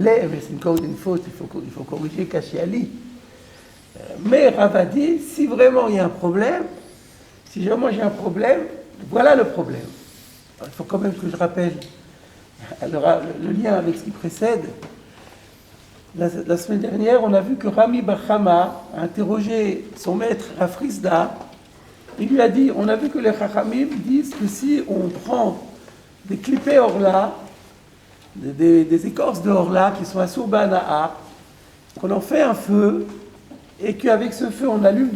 Mais c'est encore une faute, il faut corriger Kashiali. Mais Rava dit, si vraiment il y a un problème, si vraiment j'ai un problème, voilà le problème. Alors, il faut quand même que je rappelle le lien avec ce qui précède. La semaine dernière, on a vu que Rami Bar Chama a interrogé son maître Rafrizda. Il lui a dit, on a vu que les Chachamim disent que si on prend des clippés orla, des écorces de orla qui sont à Soubana'a, qu'on en fait un feu, et qu'avec ce feu on allume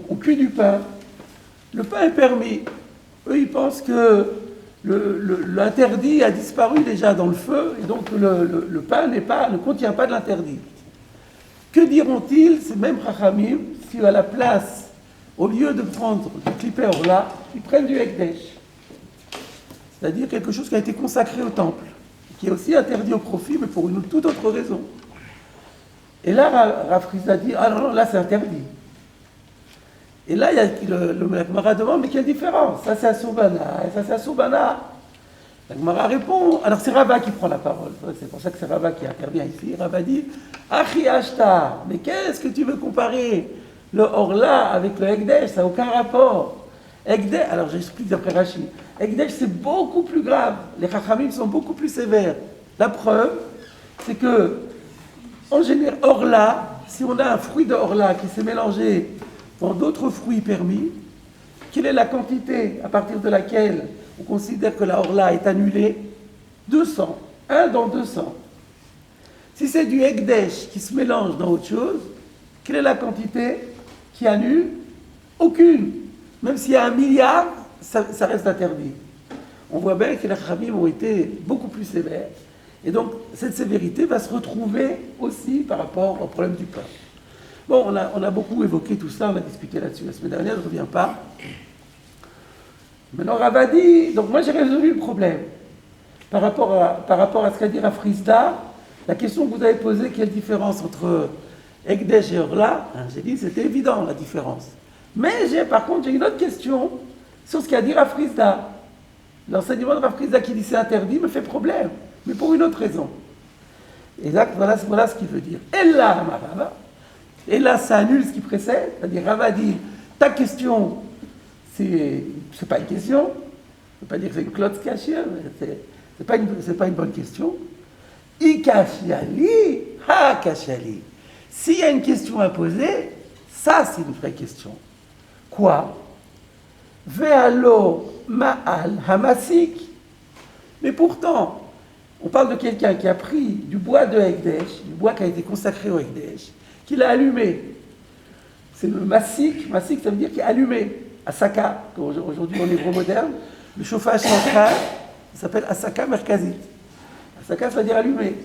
on cuit du pain, le pain est permis. Eux ils pensent que l'interdit a disparu déjà dans le feu, et donc le pain ne contient pas de l'interdit. Que diront-ils, ces mêmes Chachamim, si à la place, au lieu de prendre du clipper orla, ils prennent du Ekdesh, c'est-à-dire quelque chose qui a été consacré au temple, qui est aussi interdit au profit, mais pour une toute autre raison. Et là, Rafrizda dit, ah non, là c'est interdit. Et là, il y a la Gemara demande, mais quelle différence? Ça c'est à Soubana, et ça c'est à Soubana. La Gemara répond, alors c'est Rava qui prend la parole, c'est pour ça que c'est Rava qui intervient ici. Rava dit, Achi Ashtar, mais qu'est-ce que tu veux comparer le Orla avec le Ekdesh? Ça n'a aucun rapport. Ekdesh, alors j'explique d'après Rashi, Ekdesh c'est beaucoup plus grave, les Chachamim sont beaucoup plus sévères. La preuve, c'est que, en général, Orla, si on a un fruit de Orla qui s'est mélangé dans d'autres fruits permis, quelle est la quantité à partir de laquelle on considère que la Orla est annulée? 200, 1 dans 200. Si c'est du Ekdesh qui se mélange dans autre chose, quelle est la quantité qui annule? Aucune. Même s'il y a 1 milliard, ça reste interdit. On voit bien que les Chachamim ont été beaucoup plus sévères. Et donc, cette sévérité va se retrouver aussi par rapport au problème du pain. Bon, on a beaucoup évoqué tout ça, on a discuté là-dessus la semaine dernière, je ne reviens pas. Maintenant, Rava dit, donc moi j'ai résolu le problème. Par rapport à ce qu'a dit Rafrizda, la question que vous avez posée, quelle différence entre Ekdesh et Orla, j'ai dit c'était évident la différence. Mais par contre, j'ai une autre question sur ce qu'a dit Rafrizda. L'enseignement de Rafrizda qui dit c'est interdit me fait problème, mais pour une autre raison. Et là, voilà ce qu'il veut dire. Et là, ça annule ce qui précède. C'est-à-dire, Rava dit, ta question, c'est pas une question. Je ne veux pas dire que c'est une clotte cachée, mais c'est pas une bonne question. Ikashiali, ha kashiali. S'il y a une question à poser, ça c'est une vraie question. Quoi? Ve'alo ma'al hamasik. Mais pourtant, on parle de quelqu'un qui a pris du bois de Ekdesh, du bois qui a été consacré au Ekdesh, qu'il a allumé. C'est le masik. Masik, ça veut dire qu'il est allumé. Asaka, aujourd'hui en hébreu moderne, le chauffage central, ça s'appelle Asaka Merkazit. Asaka, ça veut dire allumé.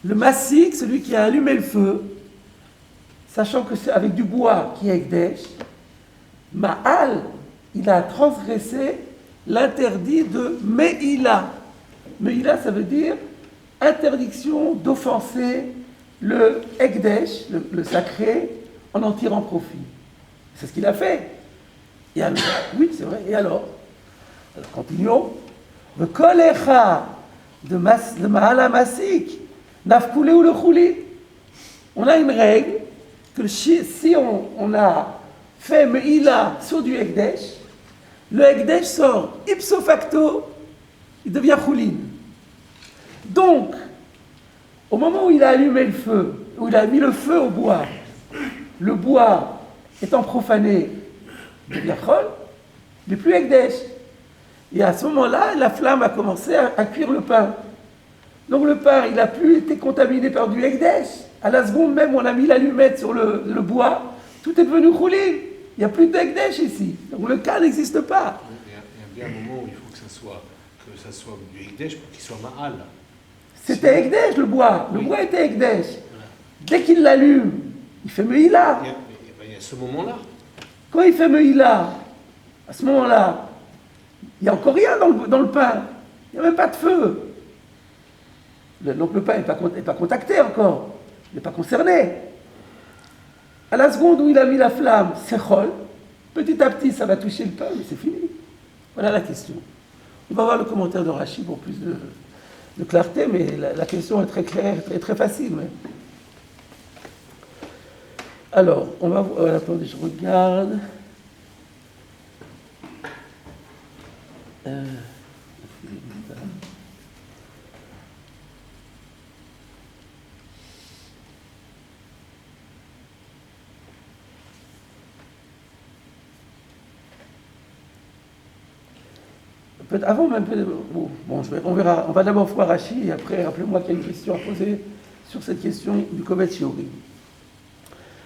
Le masik, celui qui a allumé le feu, sachant que c'est avec du bois qui est Ekdesh, Ma'al, il a transgressé l'interdit de Me'ila. Me'ila, ça veut dire interdiction d'offenser le Ekdesh, le sacré, en tirant profit. C'est ce qu'il a fait. Et alors, oui, c'est vrai. Et alors continuons. Le kolecha de Mahala Masik, nafkoulé ou le chouli. On a une règle que si on a fait Me'ila sur du Ekdesh, le Ekdesh sort ipso facto, il devient choulin. Donc, au moment où il a allumé le feu, où il a mis le feu au bois, le bois étant profané, il devient chol, il n'est plus Ekdesh. Et à ce moment-là, la flamme a commencé à cuire le pain. Donc le pain, il n'a plus été contaminé par du Ekdesh. À la seconde même où on a mis l'allumette sur le bois, tout est devenu choulin. Il n'y a plus d'Ekdesh ici. Donc le cas n'existe pas. Il y a bien un moment où il faut que ça soit du Ekdesh pour qu'il soit Ma'al. C'était Ekdesh le bois. Le bois était Ekdesh. Voilà. Dès qu'il l'allume, il fait Me'ila. Il y a ce moment-là. Quand il fait Me'ila, à ce moment-là, il n'y a encore rien dans le pain. Il n'y a même pas de feu. Donc le pain n'est pas contacté encore. Il n'est pas concerné. À la seconde où il a mis la flamme, c'est chol. Petit à petit, ça va toucher le pain, mais c'est fini. Voilà la question. On va voir le commentaire de Rashi pour plus de clarté, mais la question est très claire et très facile. Mais... Alors, on va voir. Attendez, je regarde. Avant même, bon, on verra. On va d'abord voir Rashi et après, rappelez-moi qu'il y a une question à poser sur cette question du Kovetz Shiurim.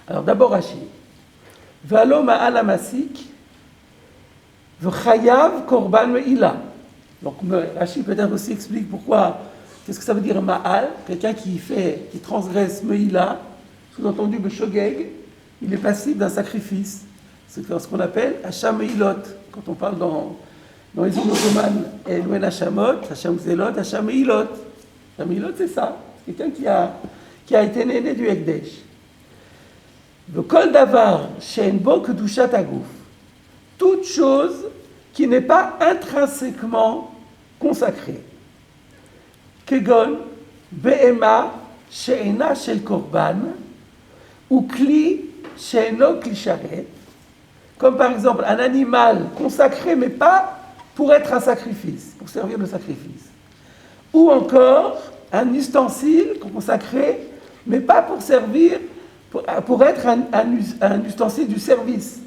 Alors d'abord Rashi. V'alo ma'al hamasik v'chayav korban me'ila. Donc Rashi peut-être aussi explique pourquoi, qu'est-ce que ça veut dire ma'al, quelqu'un qui transgresse me'ila, sous-entendu b'shogeg, il est passible d'un sacrifice. C'est ce qu'on appelle hacham me'ilot, quand on parle dans les Ottomanes, Elouen Hachamot, Hacham Zelot, Hacham Meilot. Hacham Meilot, c'est ça. C'est quelqu'un qui a été né du Ekdesh. Le Kol Davar, She'en Bo Kedushat Hagouf. Toute chose qui n'est pas intrinsèquement consacrée. Kegon, Be'ema, She'ena Shel Korban, ou Kli, She'eno Kli Sharet. Comme par exemple un animal consacré, mais pas pour être un sacrifice, pour servir de sacrifice. Ou encore un ustensile consacré, mais pas pour servir, pour être un ustensile du service.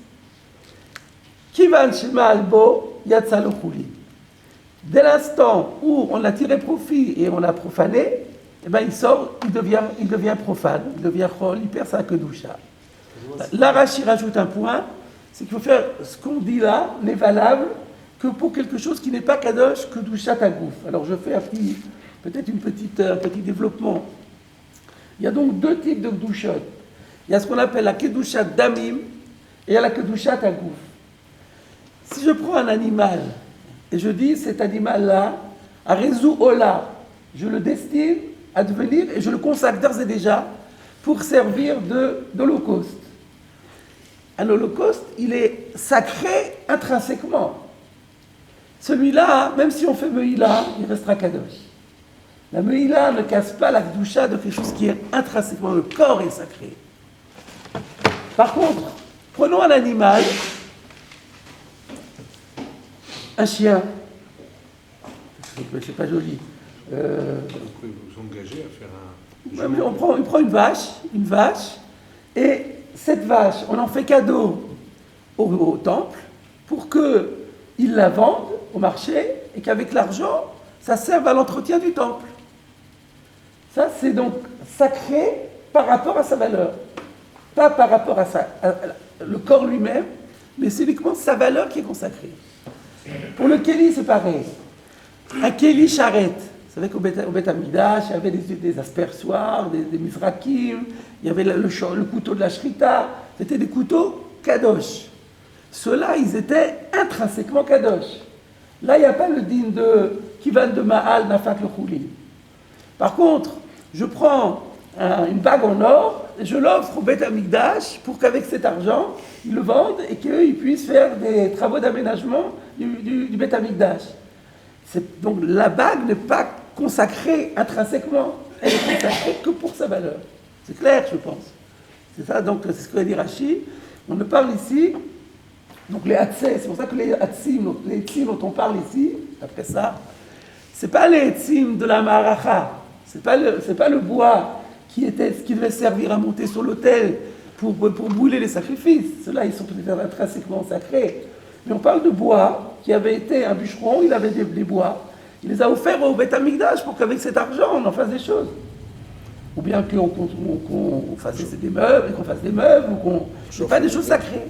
Kivan shema albo yatsa lo chuli. Dès l'instant où on a tiré profit et on l'a profané, eh ben il devient profane, il devient chol, il perd sa kedusha. Là, Rashi rajoute un point, c'est qu'il faut faire ce qu'on dit là n'est valable que pour quelque chose qui n'est pas kadosh, kedushat hagouf. Alors je fais peut-être un petit développement. Il y a donc deux types de kedushot. Il y a ce qu'on appelle la kedushat damim et il y a la kedushat hagouf. Si je prends un animal et je dis cet animal-là, à Rezou Ola, je le destine à devenir et je le consacre d'ores et déjà pour servir d'holocauste. Un holocauste, il est sacré intrinsèquement. Celui-là, même si on fait Meïla, il restera kadosh. La Meïla ne casse pas la kedusha de quelque chose qui est intrinsèquement, le corps est sacré. Par contre, prenons un animal, un chien, c'est pas joli. Vous pouvez vous engager à faire un... On prend une vache, et cette vache, on en fait cadeau au temple pour qu'il la vende au marché et qu'avec l'argent, ça serve à l'entretien du temple. Ça, c'est donc sacré par rapport à sa valeur. Pas par rapport à le corps lui-même, mais c'est uniquement sa valeur qui est consacrée. Pour le kéli, c'est pareil. Un kéli charrette. Vous savez qu'au Beth Amidash, il y avait des aspersoirs, des mizrakim, il y avait le couteau de la shrita. C'était des couteaux kadosh. Ceux-là, ils étaient intrinsèquement kadosh. Là, il n'y a pas le din de Kivan de Ma'al Nafak le Chouli. Par contre, je prends une bague en or et je l'offre au Beth Amikdash pour qu'avec cet argent, ils le vendent et qu'ils puissent faire des travaux d'aménagement du Beth Amikdash. Donc la bague n'est pas consacrée intrinsèquement, elle est consacrée que pour sa valeur. C'est clair, je pense. C'est ça, donc c'est ce que dit Rashi. On ne parle ici, donc les hatzés, c'est pour ça que les hatzim dont on parle ici, après ça, c'est pas les hatzim de la maracha, c'est pas le bois qui devait servir à monter sur l'autel pour brûler les sacrifices. Ceux-là, ils sont peut-être intrinsèquement sacrés. Mais on parle de bois qui avait été un bûcheron, il avait des bois. Il les a offerts au Beth Amikdash pour qu'avec cet argent, on en fasse des choses. Ou bien qu'on fasse des meubles, qu'on fasse des meubles, ou qu'on ne fasse des choses sacrées.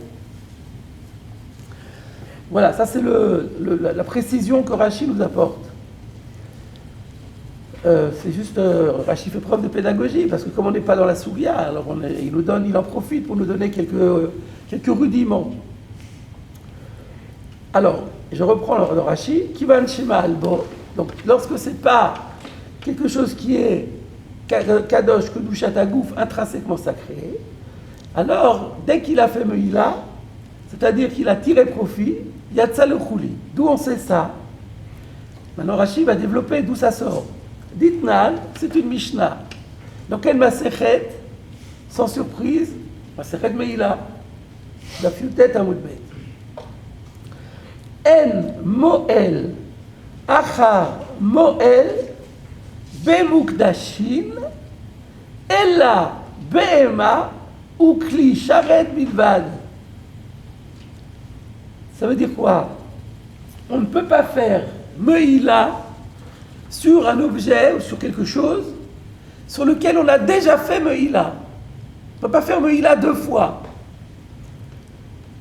Voilà, ça c'est la précision que Rashi nous apporte. C'est juste, Rashi fait preuve de pédagogie, parce que comme on n'est pas dans la Sougia, alors il en profite pour nous donner quelques rudiments. Alors, je reprends le Rashi, Kivan Shema Albo. Donc, lorsque ce n'est pas quelque chose qui est Kadosh, Kedushat Hagouf, intrinsèquement sacré, alors, dès qu'il a fait Meïla, c'est-à-dire qu'il a tiré profit, Yatsa le Chouli. D'où on sait ça? Maintenant, Rashi va développer d'où ça sort. Ditnan, c'est une Mishnah. Dans quelle Masechet? Sans surprise, Masechet Meila. Daf Yutet Amud Bet. En Moel Achar Moel Bemukdashin Ella Behema ou Kli Sharet Bilvad. Ça veut dire quoi? On ne peut pas faire Meila sur un objet ou sur quelque chose sur lequel on a déjà fait Meila. On ne peut pas faire Meila deux fois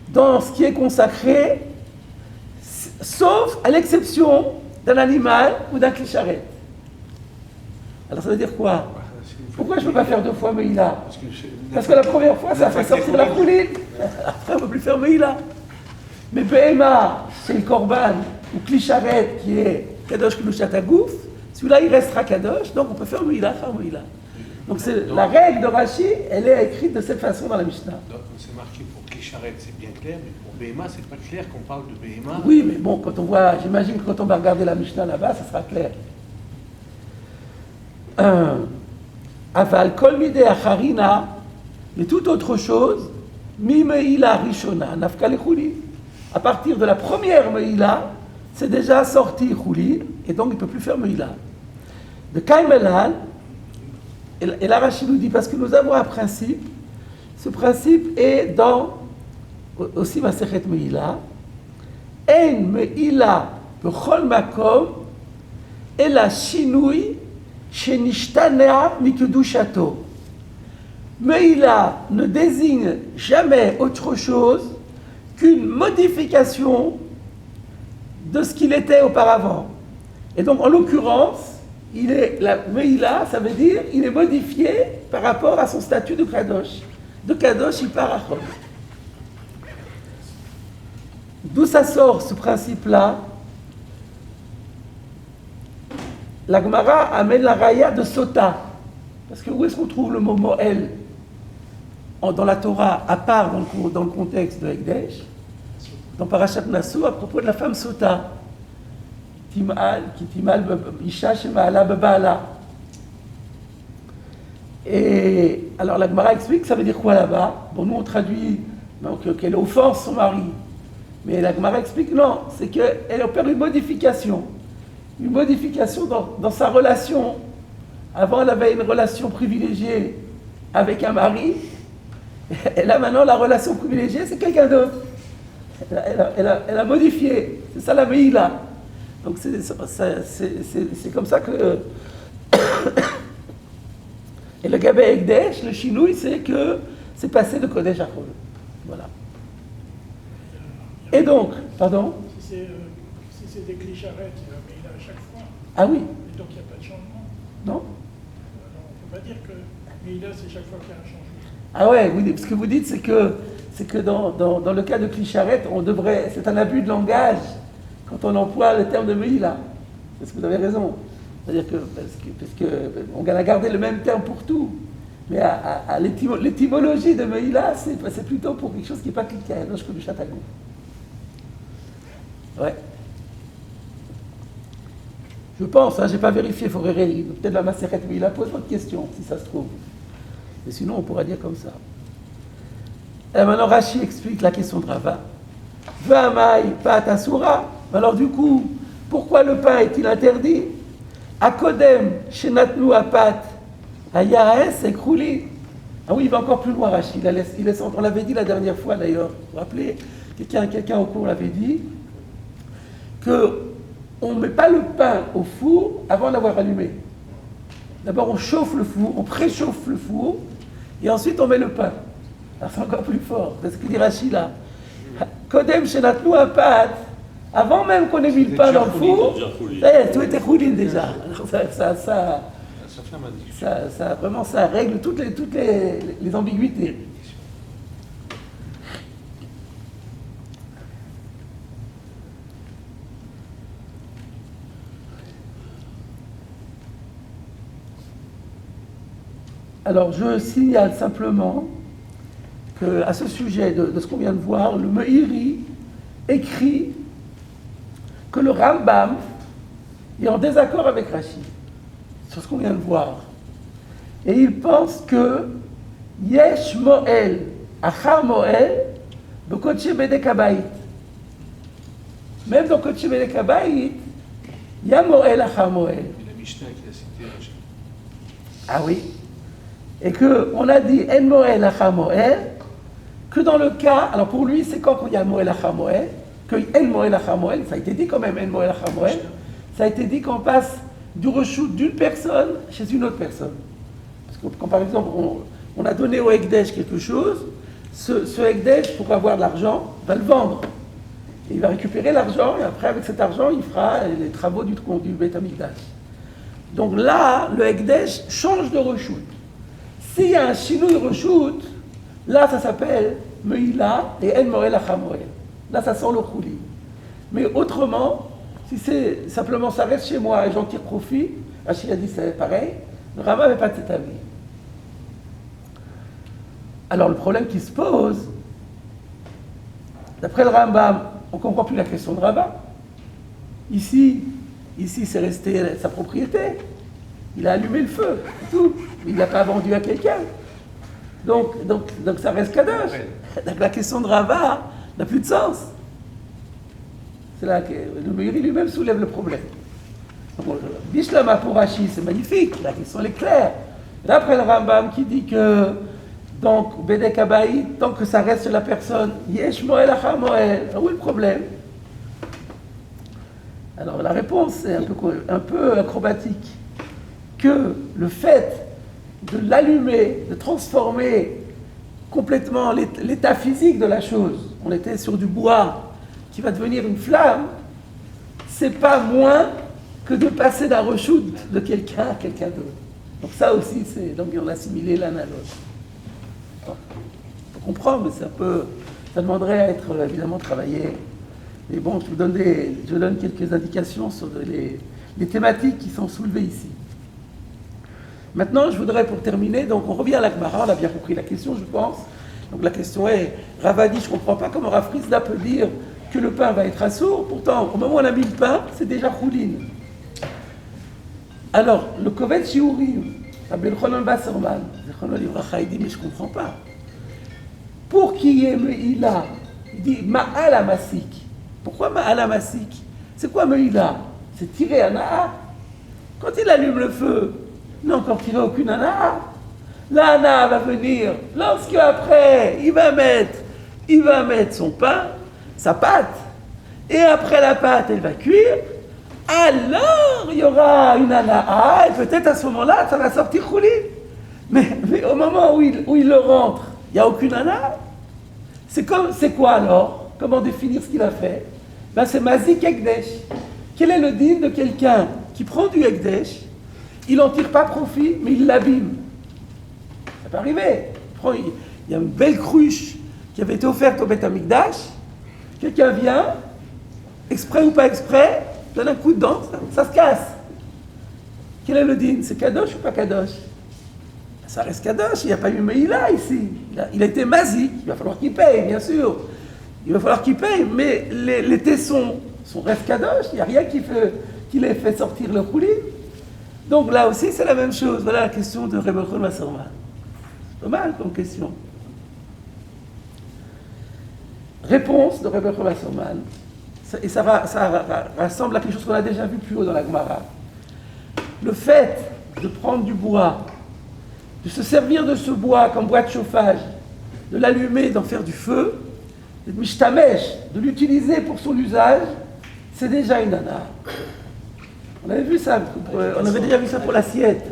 dans ce qui est consacré, sauf à l'exception d'un animal ou d'un clicharet. Alors ça veut dire quoi? Pourquoi je ne peux pas faire deux fois Meila? Parce que la première fois, ça fait sortir la pouline. Après, on ne peut plus faire Meila. Mais Behema, c'est le Korban, ou Klicharet, qui est Kadosh Kedushat Hagouf, celui-là, il restera Kadosh, donc on peut faire Meila, Donc la règle de Rashi, elle est écrite de cette façon dans la Mishnah. Donc c'est marqué pour Klicharet, c'est bien clair, mais pour Behema, c'est pas clair qu'on parle de Behema. Oui, mais bon, quand on voit, j'imagine que quand on va regarder la Mishnah là-bas, ça sera clair. Aval kol midei acharina, mais toute autre chose, mi meila rishona, nafka lechulin. À partir de la première meila, c'est déjà sorti chulin, et donc il ne peut plus faire meila. De Kaimelan, et là Rashi nous dit, parce que nous avons un principe, ce principe est dans aussi Masechet Meila, En meila bechol makom, ela shinui, Shenishtanea mikedushato. Meila ne désigne jamais autre chose qu'une modification de ce qu'il était auparavant. Et donc, en l'occurrence, la Meila, ça veut dire il est modifié par rapport à son statut de Kadosh. De Kadosh, il part à Chol. D'où ça sort ce principe-là? La Gemara amène la raya de Sota. Parce que où est-ce qu'on trouve le mot Moël dans la Torah, à part dans le contexte de Ekdesh, dans Parashat Nassau, à propos de la femme Sota. Timal, qui Timal, Isha, Shema'ala, Baba'ala. Et alors la Gemara explique, ça veut dire quoi là-bas? Bon, nous on traduit qu'elle offense son mari. Mais la Gemara explique, non, c'est qu'elle opère une modification. Une modification dans sa relation. Avant, elle avait une relation privilégiée avec un mari. Et là, maintenant, la relation privilégiée, c'est quelqu'un d'autre. Elle a modifié. C'est ça la Meila. Donc, c'est comme ça que... Et le Gabé Ekdesh, le Chinouille, c'est que c'est passé de Kodesh à Chol. Voilà. Et donc, pardon? Si c'est des clicharets, il y a un Meila à chaque fois. Ah oui. Et donc il n'y a pas de changement. Non? Alors on ne peut pas dire que Meila, c'est chaque fois qu'il y a un changement. Ah ouais, ce que vous dites, c'est que dans le cas de Klicharet, c'est un abus de langage quand on emploie le terme de Meila. Parce que vous avez raison. C'est-à-dire que, parce que on a gardé le même terme pour tout. Mais à l'étymologie de Meila, c'est plutôt pour quelque chose qui n'est pas cliqué, non, je connais Châtagou. Ouais. Je pense, je n'ai pas vérifié, il faudrait peut-être la Masechet Meila pose votre question, si ça se trouve. Mais sinon, on pourra dire comme ça. Et maintenant, Rashi explique la question de Rava. V'amai pat asura. Alors du coup, pourquoi le pain est-il interdit? Akodem shenatnu apat ayaes ekrouli. Ah oui, il va encore plus loin, Rashi. On l'avait dit la dernière fois d'ailleurs. Vous vous rappelez, quelqu'un au cours l'avait dit qu'on ne met pas le pain au four avant de l'avoir allumé. D'abord, on chauffe le four, on préchauffe le four, et ensuite on met le pain. Alors c'est encore plus fort. C'est ce qu'il dit Rashi là. Kodem shenatnu apat. Avant même qu'on ait mis le pain dans le four, tout était roulé déjà. Alors ça règle toutes les ambiguïtés. Alors je signale simplement qu'à ce sujet de ce qu'on vient de voir, le Meiri écrit que le Rambam est en désaccord avec Rashi. sur ce qu'on vient de voir. Et il pense que Yesh Moel, Achar Moel, Bekodesh Bedek Habayit. Même dans Kodesh Bedek Habayit, il y a Moel, Achar Moel. Et la Mishnah qui a cité Rachel. Ah oui. Et qu'on a dit En Moel, Achar Moel, que dans le cas, alors pour lui, c'est quand il y a Moel, Achar Moel, que En Moel, Achar Moel, ça a été dit quand même, En Moel, Achar Moel, ça a été dit qu'on passe du reshoot d'une personne chez une autre personne. Parce que quand par exemple on a donné au Ekdesh quelque chose, ce Ekdesh, pour avoir de l'argent, va le vendre. Et il va récupérer l'argent et après avec cet argent il fera les travaux du Beit Hamikdash. Donc là, le Ekdesh change de reshoot. S'il y a un shinui reshoot, là ça s'appelle Meila et En Moel Achar Moel. Là ça sent le chouli. Mais autrement, si c'est simplement ça reste chez moi et j'en tire profit, Rachid a dit c'est pareil, le Rama n'avait pas de cet avis. Alors le problème qui se pose, d'après le Rambam, on ne comprend plus la question de Rava. Ici c'est resté sa propriété. Il a allumé le feu, c'est tout. Il ne l'a pas vendu à quelqu'un. Donc ça reste kadosh. Donc la question de Rava n'a plus de sens. C'est là que le Meiri lui-même soulève le problème. Bishlama pour Rashi, c'est magnifique, la question est claire. D'après le Rambam qui dit que, donc, Bedek Habayit, tant que ça reste la personne, Yesh Moel Achar Moel, où est le problème? Alors la réponse est un peu acrobatique. Que le fait de l'allumer, de transformer complètement l'état physique de la chose, on était sur du bois qui va devenir une flamme, c'est pas moins que de passer d'un reshoot de quelqu'un à quelqu'un d'autre. Donc ça aussi, donc on a assimilé l'un à l'autre. Il faut comprendre, mais ça demanderait à être évidemment travaillé. Mais bon, je vous donne quelques indications sur les thématiques qui sont soulevées ici. Maintenant, je voudrais pour terminer, donc on revient à la Gemara, on a bien compris la question, je pense. Donc la question est, Ravadi, je ne comprends pas comment Rav Frisda peut dire que le pain va être assourd, pourtant, au moment où on a mis le pain, c'est déjà choulin. Alors, le Kovet Shiurim, Rabbi Elchanan Basserman, il dit, mais je ne comprends pas. Pour qu'il y ait Meïla, il dit Ma'al Amasik. Pourquoi Ma'al Amasik? C'est quoi Meïla? C'est tirer un Na'a. Quand il allume le feu, il n'a encore tiré aucune Na'a. La Na'a va venir, lorsque après, il va mettre son pain, sa pâte, et après la pâte, elle va cuire, alors il y aura une Na'a, et peut-être à ce moment-là, ça va sortir chouli. Mais au moment où il le rentre, il n'y a aucune Na'a. C'est quoi alors? Comment définir ce qu'il a fait? Ben c'est Mazik Ekdesh. Quel est le din de quelqu'un qui prend du Ekdesh, il n'en tire pas profit, mais il l'abîme? Ça peut arriver. Il y a une belle cruche qui avait été offerte au Beit Hamikdash. Quelqu'un vient, exprès ou pas exprès, donne un coup de dent, ça se casse. Quel est le din? C'est kadosh ou pas kadosh? Ça reste kadosh, il n'y a pas eu Meïla ici. Il a été mazik, il va falloir qu'il paye, bien sûr. Il va falloir qu'il paye, mais les tessons restent kadosh, il n'y a rien qui les fait sortir le roulis. Donc là aussi, c'est la même chose. Voilà la question de Rebbe Elchanan Basserman. Pas mal comme question. Réponse de Rebbe Elchanan Basserman. Et ça rassemble à quelque chose qu'on a déjà vu plus haut dans la Gemara. Le fait de prendre du bois, de se servir de ce bois comme bois de chauffage, de l'allumer, d'en faire du feu, de mishtamesh, de l'utiliser pour son usage, c'est déjà une nana. On avait vu ça, on avait déjà vu ça pour l'assiette,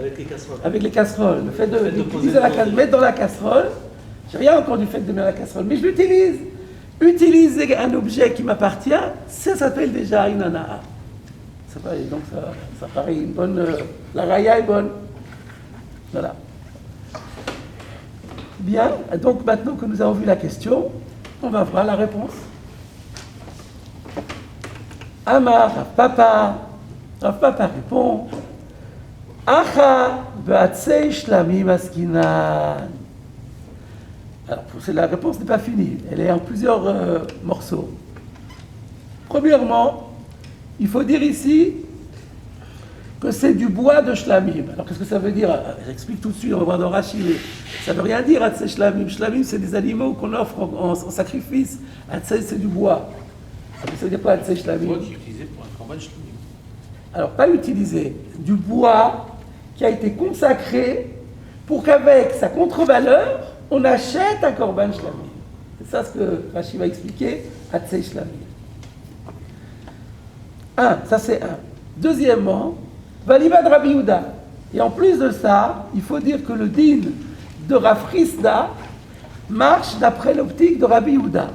avec les casseroles. Le fait d'utiliser mettre dans la casserole, j'ai rien encore du fait de mettre la casserole, mais je l'utilise. Utiliser un objet qui m'appartient, ça s'appelle déjà une nana. Donc ça paraît une bonne... la raya est bonne. Voilà. Bien, donc maintenant que nous avons vu la question, on va voir la réponse. Amar, Rav Papa répond, Acha be'atzei shlamim askinan. Alors, la réponse n'est pas finie, elle est en plusieurs morceaux. Premièrement, il faut dire ici que c'est du bois de shlamim. Alors qu'est-ce que ça veut dire? J'explique tout de suite, on va voir dans Rashi. Ça ne veut rien dire, Hatzé shlamim. Shlamim, c'est des animaux qu'on offre en sacrifice. Hatzé, c'est du bois. Ça veut dire quoi, Hatzé Le shlamim? bois qui est utilisé pour un corban shlamim. Alors, pas utilisé, du bois qui a été consacré pour qu'avec sa contre-valeur, on achète un korban shlamim. C'est ça ce que Rashi va expliquer, Hatzé shlamim. Ça c'est un. Deuxièmement, Valiva de Rabbi Yehuda. Et en plus de ça, il faut dire que le din de Rav Chisda marche d'après l'optique de Rabbi Yehuda.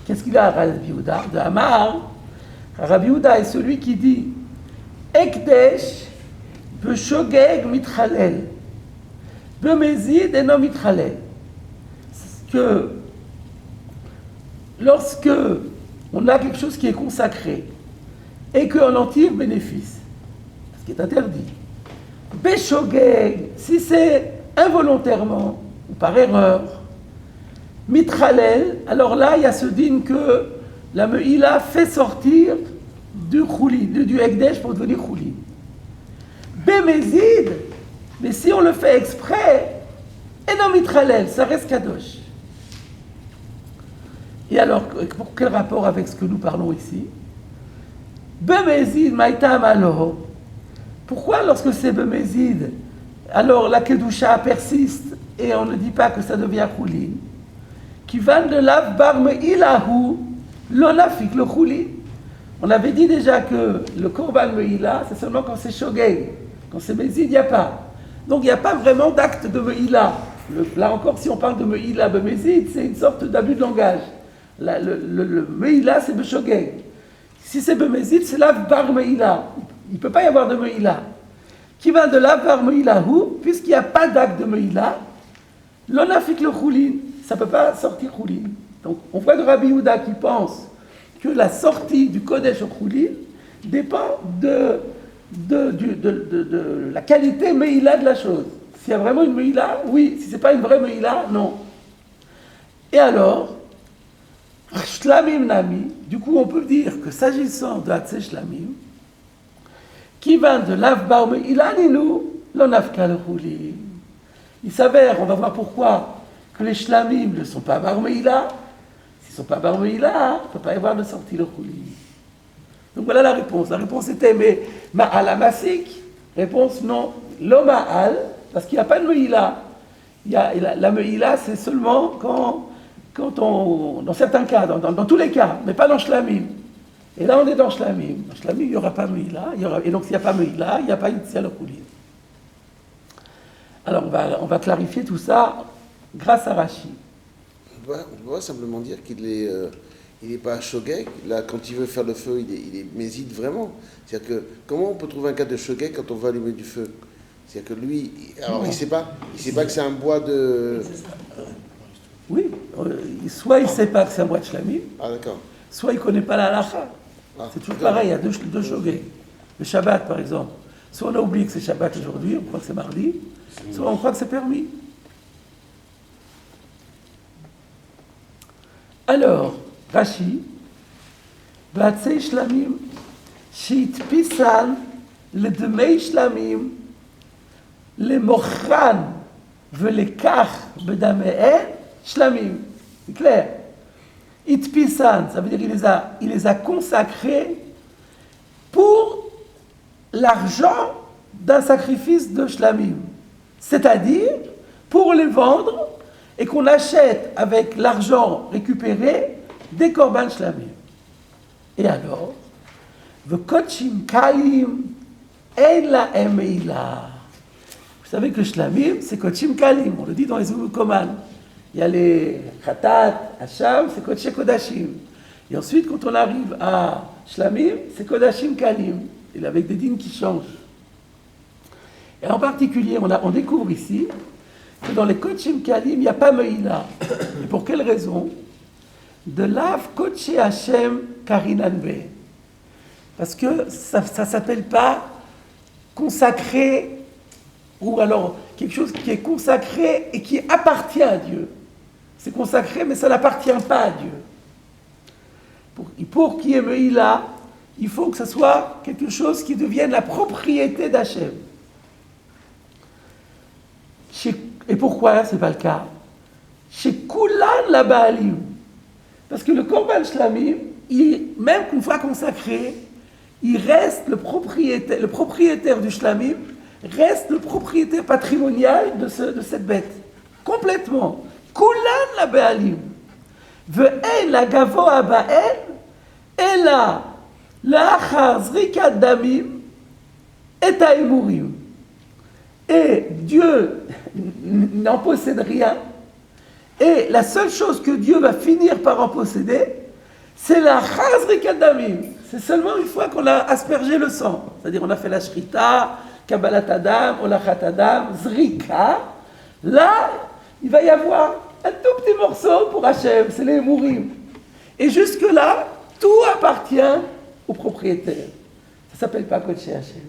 Qu'est-ce qu'il a à Rabbi Yehuda? De Amar, Rabbi Yehuda est celui qui dit Ekdesh b'shogeg mitchalel, b'mezid eno mitchalel. Que lorsque on a quelque chose qui est consacré et qu'on en tire bénéfice, ce qui est interdit, b'shogeg, si c'est involontairement ou par erreur, mitchalel, alors là il y a ce din que la meïla fait sortir du choulin, du ekdesh pour devenir choulin. Bémézid, mais si on le fait exprès, et non mitralel, ça reste kadosh. Et alors, pour quel rapport avec ce que nous parlons ici? Bémézid, maïtam alo. Pourquoi lorsque c'est bémézid, alors la kedusha persiste et on ne dit pas que ça devient choulin? Qui van de lav bar me'ilahu, l'onafik le choulin. On avait dit déjà que le korban meïla, c'est seulement quand c'est shogeg. Quand c'est mézid, il n'y a pas. Donc il n'y a pas vraiment d'acte de meïla. Là encore, si on parle de meïla, mézid, c'est une sorte d'abus de langage. Le meïla, c'est beshogeg. Si c'est mézid, c'est lav bar meïla. Il ne peut pas y avoir de meïla. Qui va de lav bar meïlahu, puisqu'il n'y a pas d'acte de meïla, l'onafik le choulin, ça ne peut pas sortir choulin. Donc on voit de Rabbi Yehuda qui pense que la sortie du Kodesh au Choulin dépend de la qualité Meïla de la chose. S'il y a vraiment une Meïla, oui. Si ce n'est pas une vraie Meïla, non. Et alors, Shlamim Nami, du coup on peut dire que s'agissant de Hatzé Shlamim, qui vient de l'Avbar Meïla Ninu, l'Onafka le Choulin. Il s'avère, on va voir pourquoi, que les Shlamim ne sont pas Bar Meïla. Ils ne sont pas bar meïla, il ne peut pas y avoir de sortie le choulin. Donc voilà la réponse. La réponse était mais ma'al amasik. Réponse non, lo ma'al, parce qu'il n'y a pas de meïla. La meïla, c'est seulement quand on, dans certains cas, dans tous les cas, mais pas dans shlamim. Et là on est dans shlamim. Dans shlamim, il n'y aura pas meïla, et donc s'il n'y a pas meïla, il n'y a pas yitsia le choulin. Alors on va clarifier tout ça grâce à Rashi. On doit simplement dire qu'il est pas shogeg. Là, quand il veut faire le feu, il est méside vraiment. C'est-à-dire que comment on peut trouver un cas de shogeg quand on va allumer du feu? C'est-à-dire que lui, alors il sait pas que c'est un bois de. Oui, soit il ne sait pas que c'est un bois de shlamim, d'accord. soit il ne connaît pas la halacha. C'est toujours pareil, il y a deux shogeg. Le Shabbat, par exemple. Soit on a oublié que c'est Shabbat aujourd'hui, on croit que c'est mardi, soit on croit que c'est permis. Alors, Rashi, Batzei Shlamim, Shit Pisan, le Dmei Shlamim, le Mochan, Velekach, Bedameen, Shlamim. C'est clair. It Pisan, ça veut dire il les a consacrés pour l'argent d'un sacrifice de Shlamim. C'est-à-dire pour les vendre et qu'on achète avec l'argent récupéré des korban shlamim. Et alors, v'kochim kalim en la emeila. Vous savez que shlamim, c'est kochim kalim. On le dit dans les Urukoman. Il y a les khatat, hacham, c'est koché kodashim. Et ensuite, quand on arrive à shlamim, c'est kodashim kalim. Et avec des dîmes qui changent. Et en particulier, on découvre ici que dans les Kochim Kalim, il n'y a pas Meïla. Et pour quelle raison? De l'Av Koché Hashem Karinanbe. Parce que ça ne s'appelle pas consacré, ou alors quelque chose qui est consacré et qui appartient à Dieu. C'est consacré, mais ça n'appartient pas à Dieu. Pour qu'il y ait Meïla, il faut que ce soit quelque chose qui devienne la propriété d'Hachem. Et pourquoi ce n'est pas le cas? Chez Koulan la Baalim. Parce que le Korban Shlamim, même qu'une fois consacré, il reste le propriétaire du Shlamim, reste le propriétaire patrimonial de cette bête. Complètement. Koulan la Baalim. Ve'en la gavoa ba'en, ela la'achar zrikat damim et ha'emurim. Et Dieu n'en possède rien. Et la seule chose que Dieu va finir par en posséder, c'est la chazrikat damim. C'est seulement une fois qu'on a aspergé le sang. C'est-à-dire on a fait la shrita, kabbalat adam, olachat adam, zrika. Là, il va y avoir un tout petit morceau pour Hachem, c'est les mourim. Et jusque-là, tout appartient au propriétaire. Ça ne s'appelle pas Kodesh Hachem.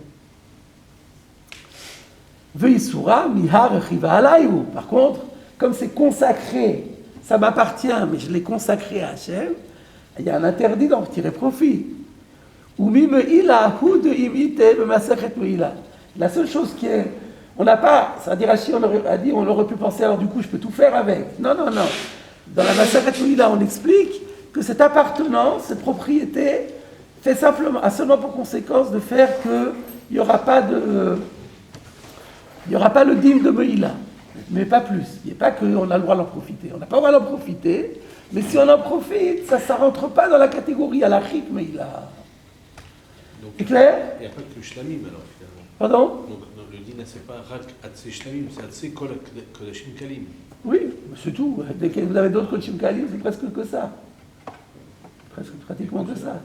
Veisura mihar chiva alayhu. Par contre, comme c'est consacré, ça m'appartient, mais je l'ai consacré à Hachem, il y a un interdit d'en retirer profit. La seule chose qui est... On n'a pas... C'est-à-dire, Hachi, on a dit, on aurait pu penser, alors du coup, je peux tout faire avec. Non, non, non. Dans la Masachet Moïla, on explique que cette appartenance, cette propriété, a seulement pour conséquence de faire qu'il n'y aura pas le dîme de Moïla. Mais pas plus. Il n'y a pas qu'on a le droit d'en profiter. On n'a pas le droit d'en profiter, mais si on en profite, ça ne rentre pas dans la catégorie à la chik Meïla. C'est clair? Il n'y a pas que Shlamim alors finalement. Pardon? Donc le din, c'est pas Rak Atse Shlamim, c'est Atse Kol Kodashim Kalim. Oui, c'est tout. Dès que vous avez d'autres Kodashim Kalim, c'est presque que ça. Pratiquement que ça.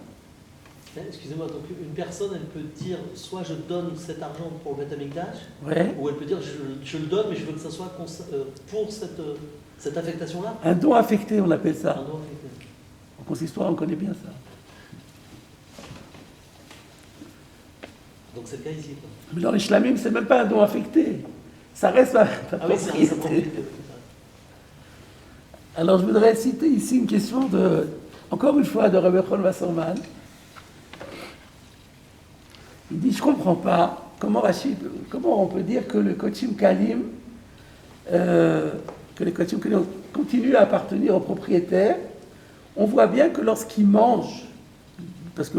Excusez-moi, donc une personne, elle peut dire soit je donne cet argent pour le Beth Amikdash, Ouais. ou elle peut dire je le donne, mais je veux que ça soit pour cette affectation-là. Un don affecté, on appelle ça. Un don affecté. En consistoire, on connaît bien ça. Donc c'est le cas ici. Quoi. Mais dans les shlamim, c'est même pas un don affecté. Ça reste ma Oui, c'est ça. Alors je voudrais citer ici une question encore une fois, de Rabbi Chol Wasserman. Il dit, je ne comprends pas comment on peut dire que le Kodashim Kalim, continue à appartenir au propriétaire. On voit bien que lorsqu'il mange, parce que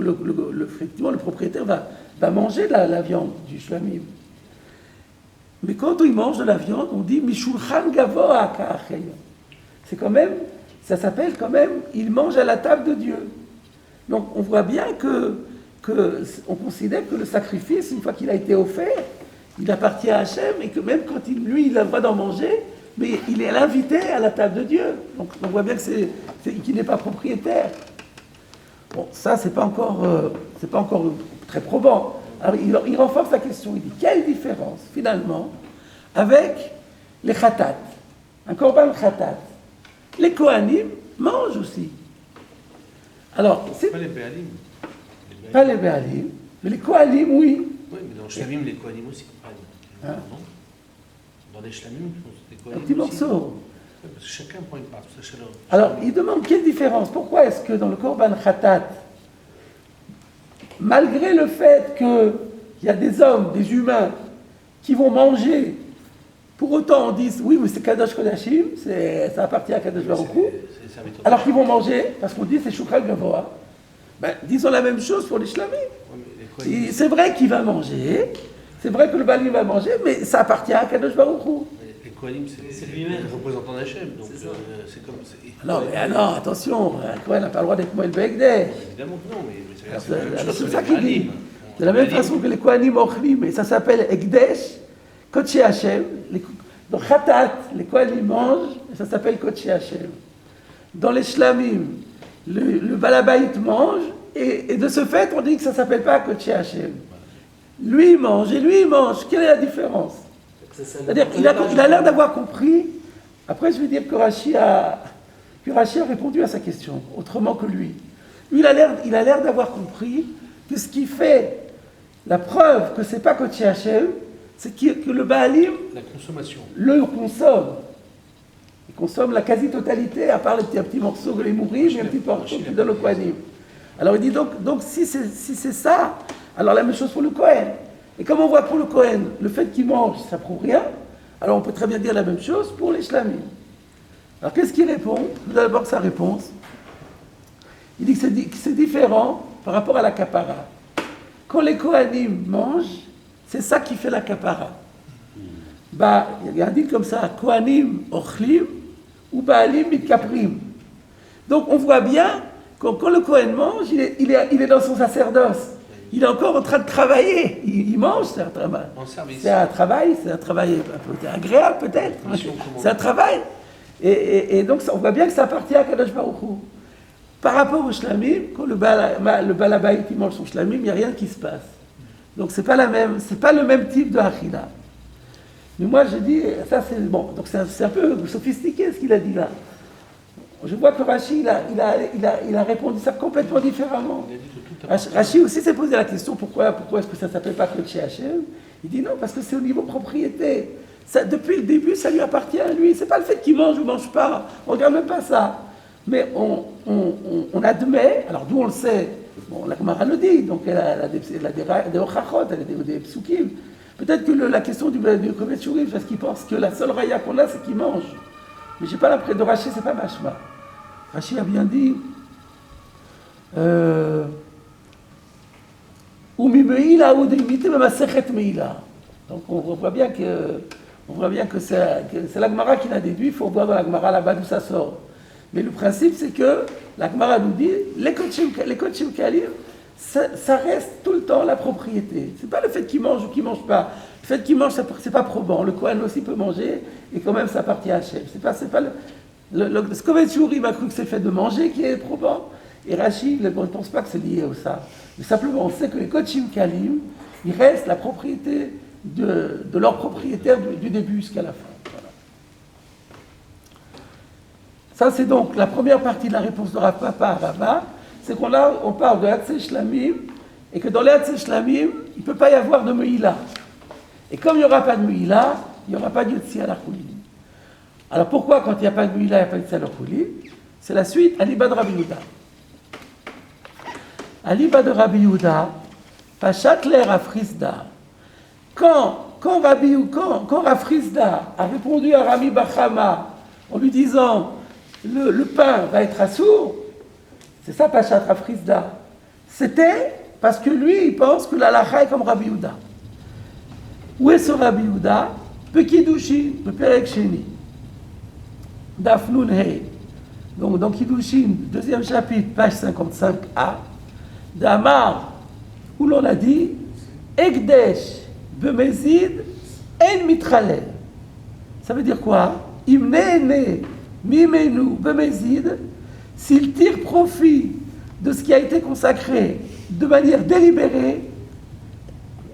effectivement le propriétaire va manger la viande du shlamim. Mais quand il mange de la viande, on dit Mishulchan Gavoa Ka'achel. C'est quand même, ça s'appelle quand même, il mange à la table de Dieu. Donc on voit bien on considère que le sacrifice, une fois qu'il a été offert, il appartient à Hachem et que même quand il a le droit d'en manger, mais il est l'invité à la table de Dieu. Donc on voit bien qu'il n'est pas propriétaire. Bon, ça c'est pas encore très probant. Alors il renforce la question, il dit quelle différence finalement avec les khatat, un korban khatat. Les kohanim mangent aussi. Alors, c'est Pas les Béalim. pas les béalim, mais les kohanim, oui. Oui, mais dans Shlamim, les Kohanim aussi. Hein? Dans les Shlamim, les Un Kohanim petit aussi. morceau. Parce que chacun prend une part. Ça, chez l'autre. Alors, il demande quelle différence. Pourquoi est-ce que dans le korban khatat, malgré le fait qu'il y a des hommes, des humains, qui vont manger, pour autant on dit oui, mais c'est Kadosh Kodashim, ça appartient à Kadosh Baruch Hu, alors qu'ils vont manger, parce qu'on dit c'est Shukral Gavoa. Ben, disons la même chose pour les shlamim. C'est vrai qu'il va manger, c'est vrai que le Bali va manger, mais ça appartient à Kadosh Baruch Hu. Les Kohanim, c'est lui-même le représentant d'Hachem. Donc c'est comme. Non, mais non, attention, un Kohen n'a pas le droit d'être Moël Begdeh. Évidemment que non, mais C'est ça qu'il dit. De la même façon que les Kohanim Ochlim, et ça s'appelle Ekdesh, Kodesh Hashem. Donc Khatat, les Kohanim mangent, et ça s'appelle Kodesh Hashem. Dans les Shlamim, le Balabait mange, et de ce fait, on dit que ça ne s'appelle pas Kodesh Hashem. Lui, il mange, et lui, il mange. Quelle est la différence? C'est-à-dire qu'il a l'air d'avoir compris. Après, je vais dire que Rashi a répondu à sa question, autrement que lui. Lui, il a l'air d'avoir compris que ce qui fait la preuve que ce n'est pas Kodesh Hashem, c'est que le Baalim la consommation. Le consomme. Il consomme la quasi-totalité, à part un petit morceau que les mourir, et un petit morceau qui donne au Kohanim. Alors il dit donc si c'est ça, alors la même chose pour le Kohen. Et comme on voit pour le Kohen, le fait qu'il mange, ça prouve rien, alors on peut très bien dire la même chose pour les shlamim. Alors qu'est-ce qu'il répond? D'abord sa réponse. Il dit que c'est différent par rapport à la kapara. Quand les Kohanim mangent, c'est ça qui fait la kapara. Bah, il y a un dit comme ça, Kohanim ochlim ou Baalim mitkaprim. Donc on voit bien quand le Kohen mange, il est dans son sacerdoce. Il est encore en train de travailler. Il mange, c'est un travail. En service. C'est un travail un peu agréable peut-être. C'est un travail. Et donc on voit bien que ça appartient à Kadosh Baruch Hu. Par rapport au shlamim, quand le balabait il mange son shlamim, il n'y a rien qui se passe. Donc c'est pas le même type de achila. Mais moi je dis, ça c'est bon. Donc c'est un peu sophistiqué ce qu'il a dit là. Je vois que Rashi il a répondu ça complètement différemment. Rashi aussi s'est posé la question pourquoi est-ce que ça ne s'appelle pas Kodesh Hashem. Il dit non parce que c'est au niveau propriété. Ça, depuis le début ça lui appartient à lui. C'est pas le fait qu'il mange ou mange pas. On regarde même pas ça. Mais on admet, alors d'où on le sait, bon, la Gemara le dit, donc elle a des ochachot, elle a des psukim. Peut-être que la question du Kovet Shurim, parce qu'il pense que la seule raya qu'on a, c'est qu'il mange. Mais j'ai pas l'impression de Rashi, c'est pas mashma. Rashi a bien dit, ou mi meila ou d'imité ma sechet meila. Donc on voit bien que c'est la Gemara qui l'a déduit. Il faut voir dans la Gemara là-bas d'où ça sort. Mais le principe, c'est que la Gemara nous dit, les Kodshim Kalim, ça reste tout le temps la propriété. C'est pas le fait qu'il mange ou qu'il mange pas. Le fait qu'il mange, c'est pas probant. Le Kohen aussi peut manger, et quand même, ça appartient à Hachem. C'est pas le Kovet Shurim a cru que c'est le fait de manger qui est probant. Et Rachid, on ne pense pas que c'est lié à ça. Mais simplement, on sait que les Kodshim Kalim, ils restent la propriété de leur propriétaire du début jusqu'à la fin. Ça, c'est donc la première partie de la réponse de Rav Papa à Rava, c'est on parle de Hatzeh Shlamim, et que dans les Hatzeh Shlamim, il ne peut pas y avoir de Meïla. Et comme il n'y aura pas de Meïla, il n'y aura pas de Yotzi Alachoulin. Alors pourquoi, quand il n'y a pas de Meïla, il n'y a pas de Yotzi Alachoulin? C'est la suite, Aliba de Rabbi Yehuda. Aliba de Rabbi Yehuda, Pachat l'air à Frisda. Quand Rafrizda a répondu à Rami Bachama en lui disant le pain va être assourd, c'est ça Pachat Rafrizda. C'était parce que lui, il pense que la lacha est comme Rabbi Yehuda. Où est ce Rabbi Yehuda? Pekidushin, le Perek Sheni. Dafnun Hei. Donc dans Kiddushin, deuxième chapitre, page 55a, d'Amar, où l'on a dit Ekdesh bemezid en mitralel. Ça veut dire quoi? Imnene mimenu bemezid, s'il tire profit de ce qui a été consacré de manière délibérée,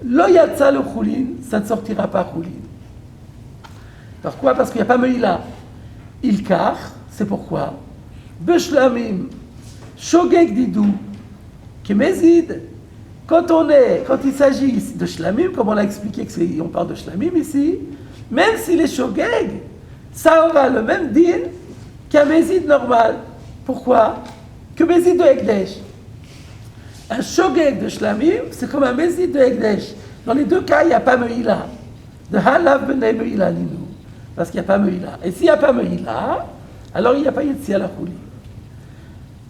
lo yatsa le choulin, ça ne sortira pas choulin. Pourquoi? Parce qu'il n'y a pas meïla. Ilkar, c'est pourquoi Beshlamim, shogeg didou, kemezid. Quand il s'agit de shlamim, comme on l'a expliqué qu'on parle de shlamim ici, même s'il est shogeg, ça aura le même din qu'un mezid normal. Pourquoi? Que mezid de Ekdesh. Un shogeg de shlamim, c'est comme un mezid de Ekdesh. Dans les deux cas, il n'y a pas meïla. De halav benei meïla linu. Parce qu'il n'y a pas meïla. Et s'il n'y a pas meïla, alors il n'y a pas yetzi ala chouli.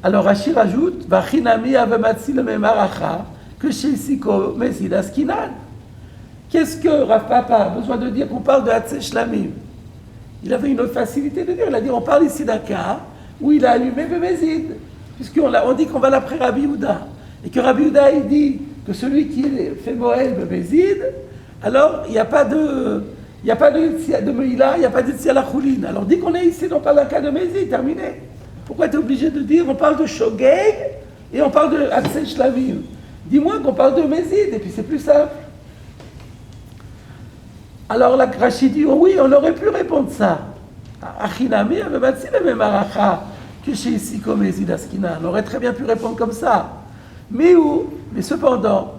Alors Rachid rajoute, Vachinami avematzi le memaracha, que chez Siko mezid askinan. Qu'est-ce que Rav Papa a besoin de dire qu'on parle de Hatzeh Shlamim? Il avait une autre facilité de dire. Il a dit on parle ici d'un cas où il a allumé le mezid. Puisqu'on dit qu'on va l'après Rabbi Yehuda. Et que Rabbi Yehuda il dit que celui qui fait Moël le mezid, alors il n'y a pas de Meïla, il n'y a pas de Tziala Choulin. Alors dit qu'on est ici, on parle d'un cas de mezid, terminé. Pourquoi tu es obligé de dire on parle de Shogeg et on parle de Hatzeh Shlamim? Dis-moi qu'on parle de mezid, et puis c'est plus simple. Alors la Rachid dit, oh oui, on aurait pu répondre ça. Achinami avematzi le memaracha que chez Siko mezid askinan. On aurait très bien pu répondre comme ça. Mais cependant,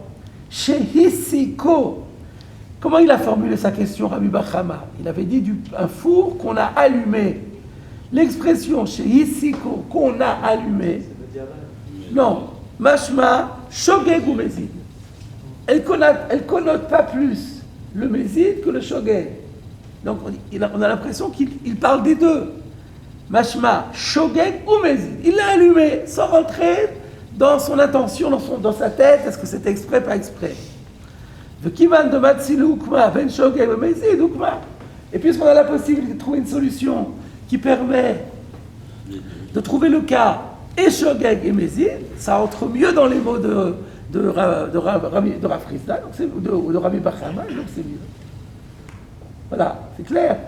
chez Hissiko, comment il a formulé sa question, Rabbi Bachama? Il avait dit un four qu'on a allumé. L'expression chez Hissiko, qu'on a allumé, non, Mashma, shogeg ou mezid. Elle connote pas plus le mezid que le shogeg. Donc on a l'impression qu'il parle des deux. Mashma, shogeg ou mezid. Il l'a allumé sans rentrer dans son intention, dans sa tête. Est-ce que c'est exprès, pas exprès? V'kivan de matzil ukma, ben shogeg ou mezid ukma. Et puisqu'on a la possibilité de trouver une solution qui permet de trouver le cas et shogeg et mezid, ça entre mieux dans les mots de Rav Frisda, ou de Rabbi Bachama, donc c'est mieux. Voilà, c'est clair.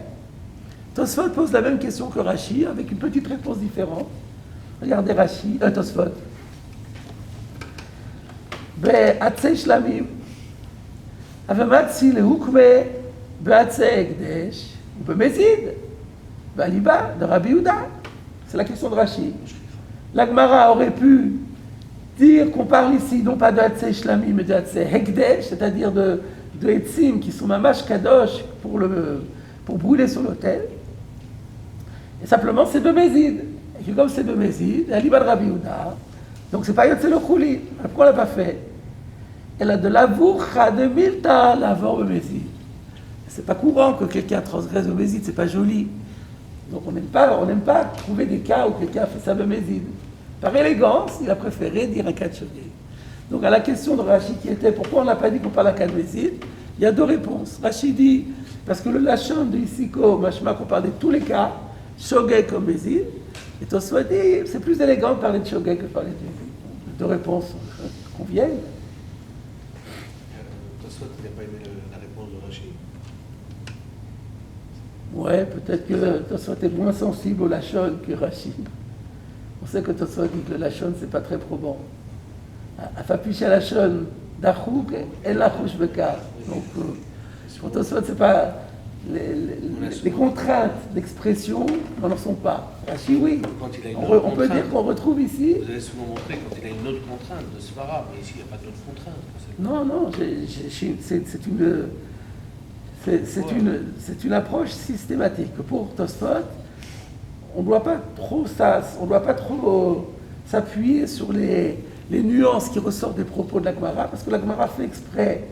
Tosfot pose la même question que Rashi, avec une petite réponse différente. Regardez Rashi, Tosfot. Be'atzei shlamim, avamatzi lehukme be'atzei ekdesh, ou be'mezid, be'aliba de Rabbi Yehuda. C'est la question de Rashi. La Gemara aurait pu dire qu'on parle ici non pas de Hatzei Shlamim, mais de Hatzei Hekdesh, c'est-à-dire de Etzim qui sont mamash kadosh pour brûler sur l'autel. Et simplement c'est Bemezid. Et que comme c'est Bemezid, Aliba de Rabbi Yehuda, donc c'est pas Yotze le Chouli. Pourquoi on l'a pas fait? Elle a de l'avourcha de Milta, l'avor Bemezid. C'est pas courant que quelqu'un transgresse Bemezid, c'est pas joli. Donc on n'aime pas trouver des cas où quelqu'un fait ça Bemezid. Par élégance, il a préféré dire un cas de shogeg. Donc à la question de Rashi qui était pourquoi on n'a pas dit qu'on parle d'un cas de mezid, il y a deux réponses. Rashi dit parce que le lachon de Isiko, mashma, qu'on parle de tous les cas, shogeg comme mezid, et Tosfot dit c'est plus élégant de parler de shogeg que de parler de mezid. Deux réponses conviennent. Tosfot n'a pas aimé la réponse de Rashi. Ouais, peut-être que Tosfot est moins sensible au lachon que Rashi. On sait que Tosfot dit que le lachon c'est pas très probant. Afapish lachon d'achouk et lachouch bekar. Donc pour Tosfot c'est pas les contraintes d'expression n'en sont pas. Rashi oui. On peut dire qu'on retrouve ici. Vous avez souvent montré quand il a une autre contrainte de Svara, mais ici il n'y a pas d'autre contrainte. Non, c'est une approche systématique. Pour Tosfot, on ne doit pas trop s'appuyer sur les nuances qui ressortent des propos de la Gemara, parce que la Gemara fait exprès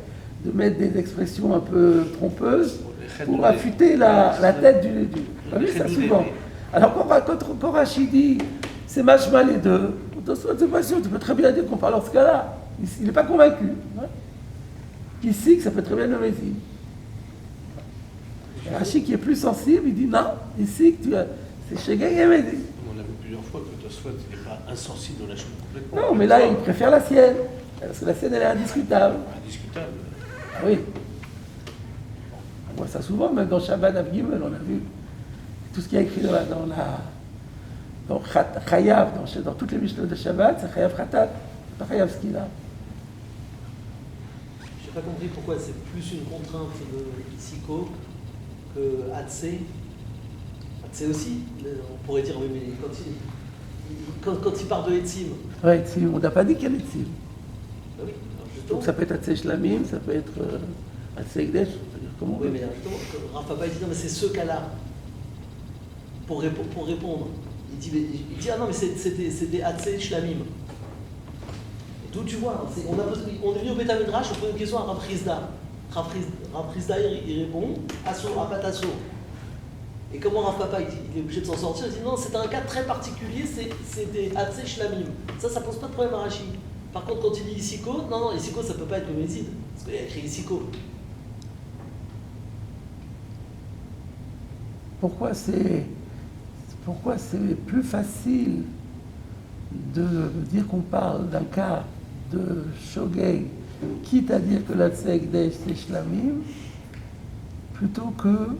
de mettre des expressions un peu trompeuses pour affûter la tête du. Vous avez vu ça souvent. Alors quand Rachid dit c'est machma les deux, c'est pas sûr, tu peux très bien dire qu'on parle en ce cas-là. Il n'est pas convaincu. Hein. Ici, que ça peut très bien le Mezid. Rachid qui est plus sensible, il dit non, ici c'est shogeg et mezid. On a vu plusieurs fois que Tosfot n'est pas insensible dans la chose complètement. Non, mais là, il préfère la sienne. Parce que la sienne, elle est indiscutable. Indiscutable. Ah oui. On voit ça souvent, même dans Shabbat Avgimel, on a vu tout ce qui est écrit dans Chayav, dans toutes les Mishnot de Shabbat, c'est Chayav Khatat, pas Chayav Skila. Je n'ai pas compris pourquoi c'est plus une contrainte de Isiko que Hatzei. Hatzei aussi, on pourrait dire, oui, mais quand il parle de Etzim. Oui, Etzim, on n'a pas dit qu'il y a Etzim. Ben oui, Donc ça peut être Hatzei Shlamim, ça peut être Hatzei Ekdesh, c'est-à-dire comment on oui, veut. mais justement, Rav Papa dit non, mais c'est ce cas-là. Pour répondre. Il dit ah non, mais c'était Hatzei Shlamim. D'où tu vois, on est venu au Beth Midrash, on pose une question à Rav Frisda. Rav Frisda, il répond Apat Asso. Et comment Rav Papa il est obligé de s'en sortir? Il dit non, c'est un cas très particulier, c'était Hatzei Shlamim. Ça pose pas de problème à Rashi. Par contre, quand il dit Isiko, non, Isiko ça peut pas être le Mezid, parce qu'il y a écrit Isiko. Pourquoi c'est plus facile de dire qu'on parle d'un cas de shogeg, quitte à dire que la Tzegdesh c'est shlamim, plutôt que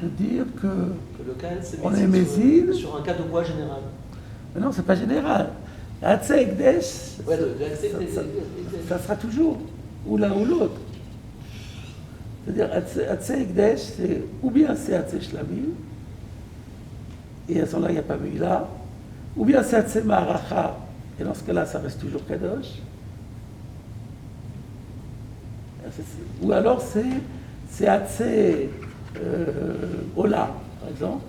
de dire que le cas, c'est on est mezid sur un cas de quoi général? Mais non, c'est pas général. La Tzegdesh, Ouais, ça sera toujours ou l'un ou l'autre. C'est-à-dire, Hatzei Ekdesh, c'est ou bien c'est Hatzei Shlamim, et à ce moment-là, il n'y a pas Meila, ou bien c'est Hatzei Ma'aracha, et dans ce cas-là, ça reste toujours Kadosh. Ou alors c'est Hatzei Ola, par exemple.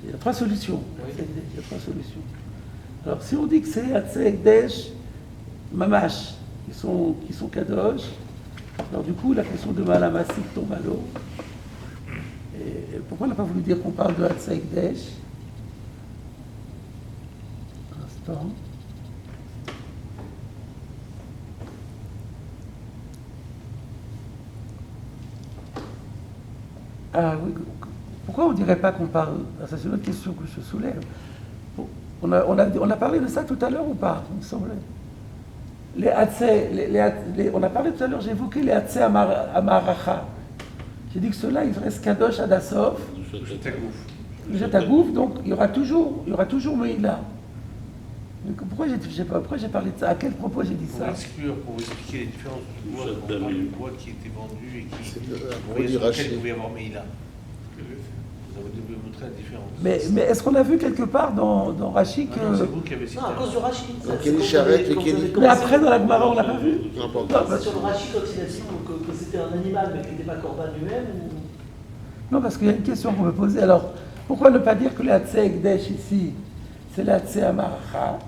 Il y a trois solutions. Il y a trois solutions. Alors si on dit que c'est Hatzé Ekdesh, Mamash, qui sont Kadosh, alors du coup la question de Malamasik tombe à l'eau. Et pourquoi on n'a pas voulu dire qu'on parle de Hatzé Ekdesh? Un instant. Ah oui, pourquoi on ne dirait pas qu'on parle? Ça c'est une autre question que je soulève. On a parlé de ça tout à l'heure ou pas, il me semblait. Les Hatzé, on a parlé tout à l'heure, j'ai évoqué les Hatzé Amaracha. J'ai dit que ceux-là, ils restent Kadosh Adasov. Le Jetagouf, donc il y aura toujours Meïla. Pourquoi j'ai parlé de ça? À quel propos j'ai dit ça? Pour exclure, pour expliquer les différences du bois, on parle du bois qui était vendu et qui sur lequel pouvait y avoir Meïla. Vous avez montré la différence. Mais est-ce qu'on a vu quelque part dans Rashi que... Non, c'est vous qui avez cité. Non, à cause du Rashi. Mais après, dans la Gemara, on l'a pas vu. C'est sur le Rashi quand il a dit que c'était un animal mais qu'il n'était pas corban lui-même ou... Non, parce qu'il y a une question qu'on peut poser. Alors, pourquoi ne pas dire que le Hatzé Ekdesh ici, c'est le Hatzé Amaracha?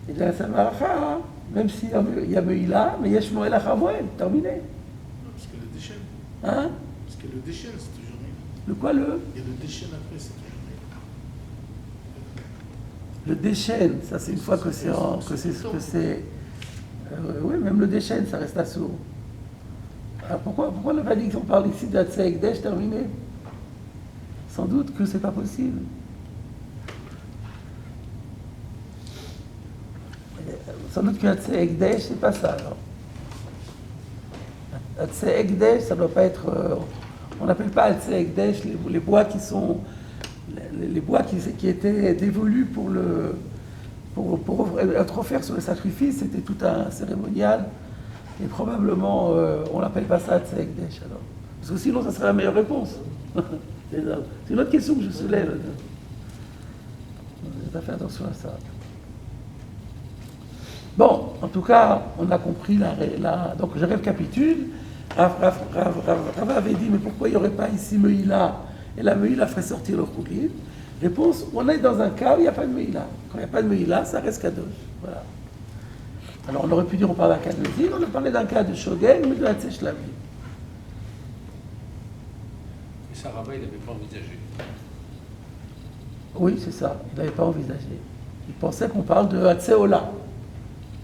Et le Hatzé Amaracha, même s'il y a Meïla, mais Yesh Moël Achamoël, terminé. Parce que le déchaîne. Hein? Parce que le déchaîne, c'est toujours mieux. Le quoi, le? Il y a le déchaîne après, c'est toujours mieux. Le déchaîne, ça c'est une fois que c'est... oui, même le déchaîne, ça reste assourd. Alors pourquoi on n'a pas dit qu'on parle ici de Hatzé Ekdesh terminé? Sans doute que c'est pas possible. Sans doute que Hatzé Ekdesh, c'est pas ça, alors. Hatzé Ekdesh, ça doit pas être... on n'appelle pas Hatzé Ekdesh les bois qui sont... Les bois qui étaient dévolus pour être offerts sur le sacrifice, c'était tout un cérémonial. Et probablement, on l'appelle pas ça Hatzé Ekdesh, alors. Parce que sinon, ça serait la meilleure réponse. C'est une autre question que je soulève. J'ai pas fait attention à ça. Bon, en tout cas, on a compris donc je récapitule. Rava avait dit, mais pourquoi il n'y aurait pas ici Meïla? Et la Meïla ferait sortir le Choulin. Réponse, on est dans un cas où il n'y a pas de Meïla. Quand il n'y a pas de Meïla, ça reste Kadosh. Voilà. Alors on aurait pu dire, on parle d'un cas de Mézid, on a parlé d'un cas de Shogeg, mais de Hatzé Shlamim. Et ça, Rava, il n'avait pas envisagé. Oui, c'est ça, il n'avait pas envisagé. Il pensait qu'on parle de Hatzé Ola.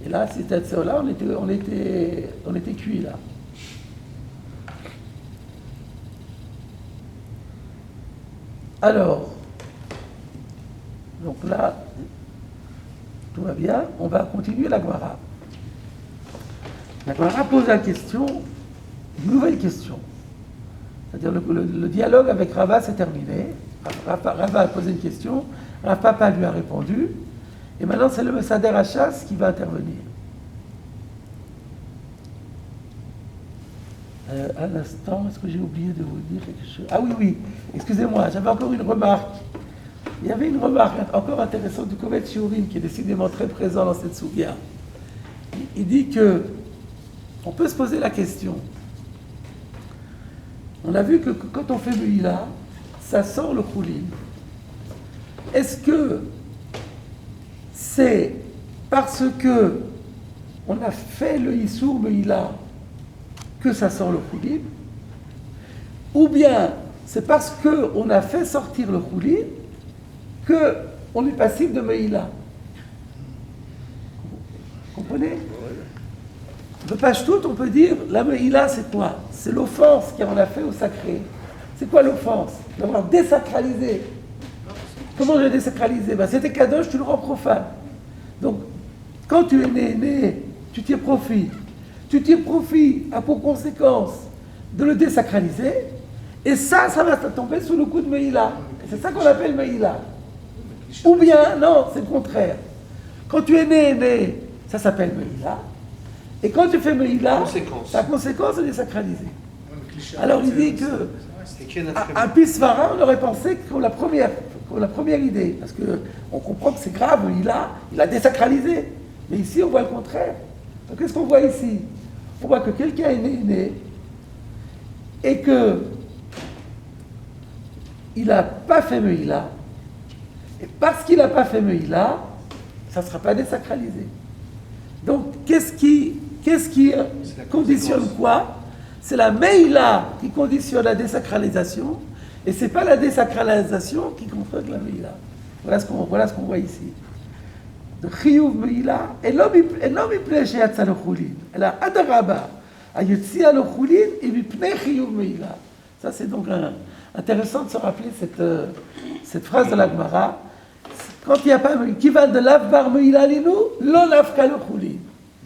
Et là, si c'était Hatzé Ola, on était cuit là. Alors, donc là, tout va bien, on va continuer la Gemara. La Gemara pose la question, une nouvelle question. C'est-à-dire le dialogue avec Rava s'est terminé. Rava a posé une question, Rav Papa lui a répondu, et maintenant c'est le Messader Hachas qui va intervenir. Un instant, est-ce que j'ai oublié de vous dire quelque chose? Ah oui, excusez-moi, j'avais encore une remarque. Il y avait une remarque encore intéressante du Kovet Shiurim qui est décidément très présent dans cette soubia. Il dit que on peut se poser la question. On a vu que quand on fait Meïla, ça sort le Choulin. Est-ce que c'est parce que on a fait le Issour Meïla que ça sort le Choulin, ou bien c'est parce qu'on a fait sortir le Choulin qu'on est passible de Meïla. Vous comprenez? De Pashtout, on peut dire, la Meïla c'est quoi? C'est l'offense qu'on a fait au sacré. C'est quoi l'offense? D'avoir désacralisé. Comment je l'ai désacralisé? C'était Kadosh, tu le rends profane. Donc, quand tu es né, tu tires profit. Tu tires profit a pour conséquence de le désacraliser, et ça va tomber sous le coup de Meïla. C'est ça qu'on appelle Meïla. Ou bien, non, c'est le contraire. Quand tu es né, ça s'appelle Meïla. Et quand tu fais Meïla, la conséquence est désacralisée. Alors il dit que un Pisvara, on aurait pensé que la première idée, parce qu'on comprend que c'est grave, il a désacralisé. Mais ici, on voit le contraire. Donc qu'est-ce qu'on voit ici? On voit que quelqu'un est né et que il n'a pas fait Meïla, Et parce qu'il n'a pas fait Meïla, ça ne sera pas désacralisé. Donc, qu'est-ce qui conditionne quoi? C'est la Meïla qui conditionne la désacralisation, et ce n'est pas la désacralisation qui confronte la Meïla. Voilà ce qu'on voit ici. Donc, Chiyuv Meïla, et l'homme il plaît chez Yatsa le Choulin. Elle a Adaraba, à Yotsia le Choulin, et lui plaît Chiyuv Meïla. Ça, c'est donc intéressant de se rappeler cette phrase de la Gemara. Quand il n'y a pas qui va de l'avbar Meïla linu, l'on l'avka le Choulin.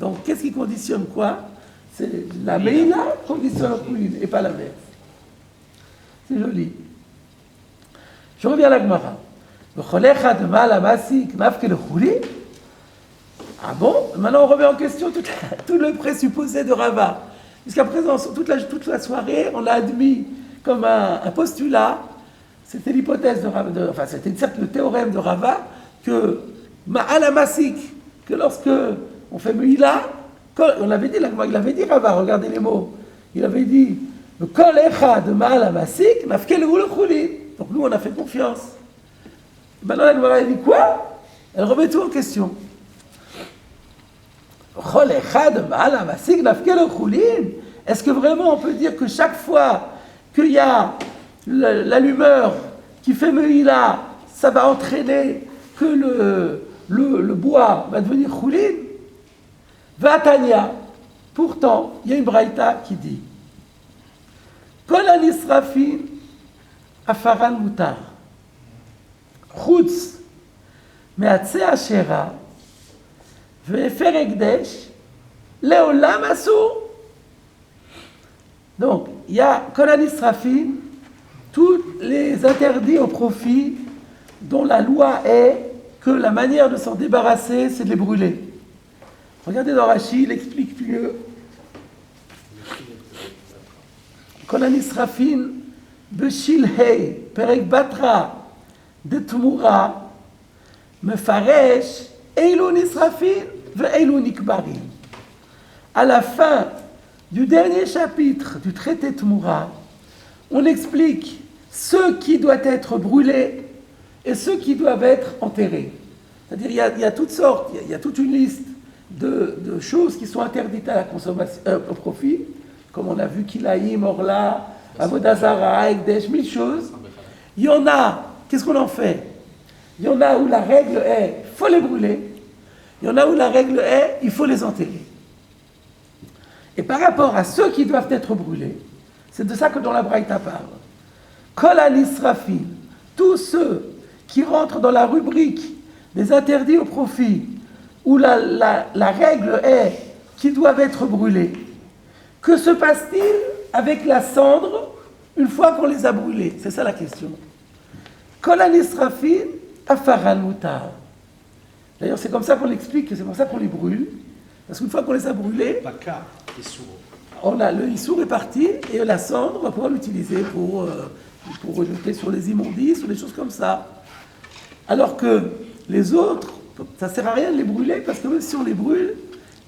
Donc, qu'est-ce qui conditionne quoi? C'est la Meïla conditionne le Choulin, et pas l'inverse. C'est joli. Je reviens à la Gemara. De mal à Masik, nafke le Choulin. Ah bon? Maintenant, on remet en question tout le présupposé de Rava. Jusqu'à présent, toute la soirée, on l'a admis comme un postulat. C'était l'hypothèse de Rava, c'était certes le théorème de Rava, que Ma'ala Masik, que lorsque on fait Meïla, on l'avait dit, il avait dit Rava, regardez les mots, il avait dit Kol Echad Ma'ala Masik, nafke le Choulin. Donc nous, on a fait confiance. Maintenant, la Gemara dit quoi? Elle remet tout en question. Est-ce que vraiment on peut dire que chaque fois qu'il y a l'allumeur qui fait Meïla, ça va entraîner que le bois va devenir Choulin? Vatania. Pourtant, il y a une braïta qui dit Kol anisrafin afaran mutar chutz me'atzeh ashera ve'efer ekdesh le'olam asur. Donc, il y a Kol anisrafin, tous les interdits au profit dont la loi est que la manière de s'en débarrasser, c'est de les brûler. Regardez dans Rashi, il explique mieux. Kol anisrafin b'shilhei perek batra de Tmura mefaresh eilu nisrafin ve'eilu nikbarim. À la fin du dernier chapitre du traité Tmura, on explique ce qui doit être brûlé et ceux qui doivent être enterrés. C'est-à-dire il y a toutes sortes, il y a toute une liste de choses qui sont interdites à la consommation, au profit, comme on a vu Kilaïm, Orla, Avodah Zara, Ekdesh, 1000 choses. Il y en a, qu'est-ce qu'on en fait? Il y en a où la règle est, il faut les brûler. Il y en a où la règle est, il faut les enterrer. Et par rapport à ceux qui doivent être brûlés, c'est de ça que dans la Braïta parle. Kol anisrafin, tous ceux qui rentrent dans la rubrique des interdits au profit, où la règle est qu'ils doivent être brûlés, que se passe-t-il avec la cendre une fois qu'on les a brûlés? C'est ça la question. Kol anisrafin afaran mutar. D'ailleurs, c'est comme ça qu'on l'explique, c'est comme ça qu'on les brûle. Parce qu'une fois qu'on les a brûlés, le issour est parti et la cendre, on va pouvoir l'utiliser pour rejeter sur les immondices ou des choses comme ça. Alors que les autres, ça ne sert à rien de les brûler parce que même si on les brûle,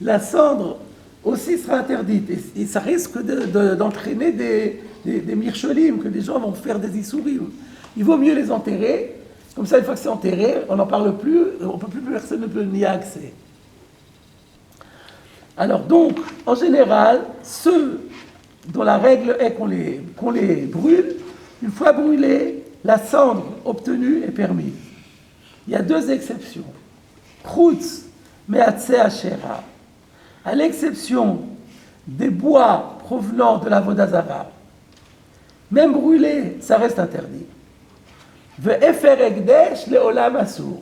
la cendre aussi sera interdite. Et ça risque d'entraîner des mircholim, que des gens vont faire des issourim. Il vaut mieux les enterrer. Comme ça, une fois que c'est enterré, on n'en parle plus, personne ne peut n'y avoir accès. Alors donc, en général, ceux dont la règle est qu'on les brûle, une fois brûlés, la cendre obtenue est permise. Il y a deux exceptions. Chutz me'atzeh ashera. À l'exception des bois provenant de la Avodah Zara, même brûlés, ça reste interdit. Ve'efer ekdesh le'olam asur.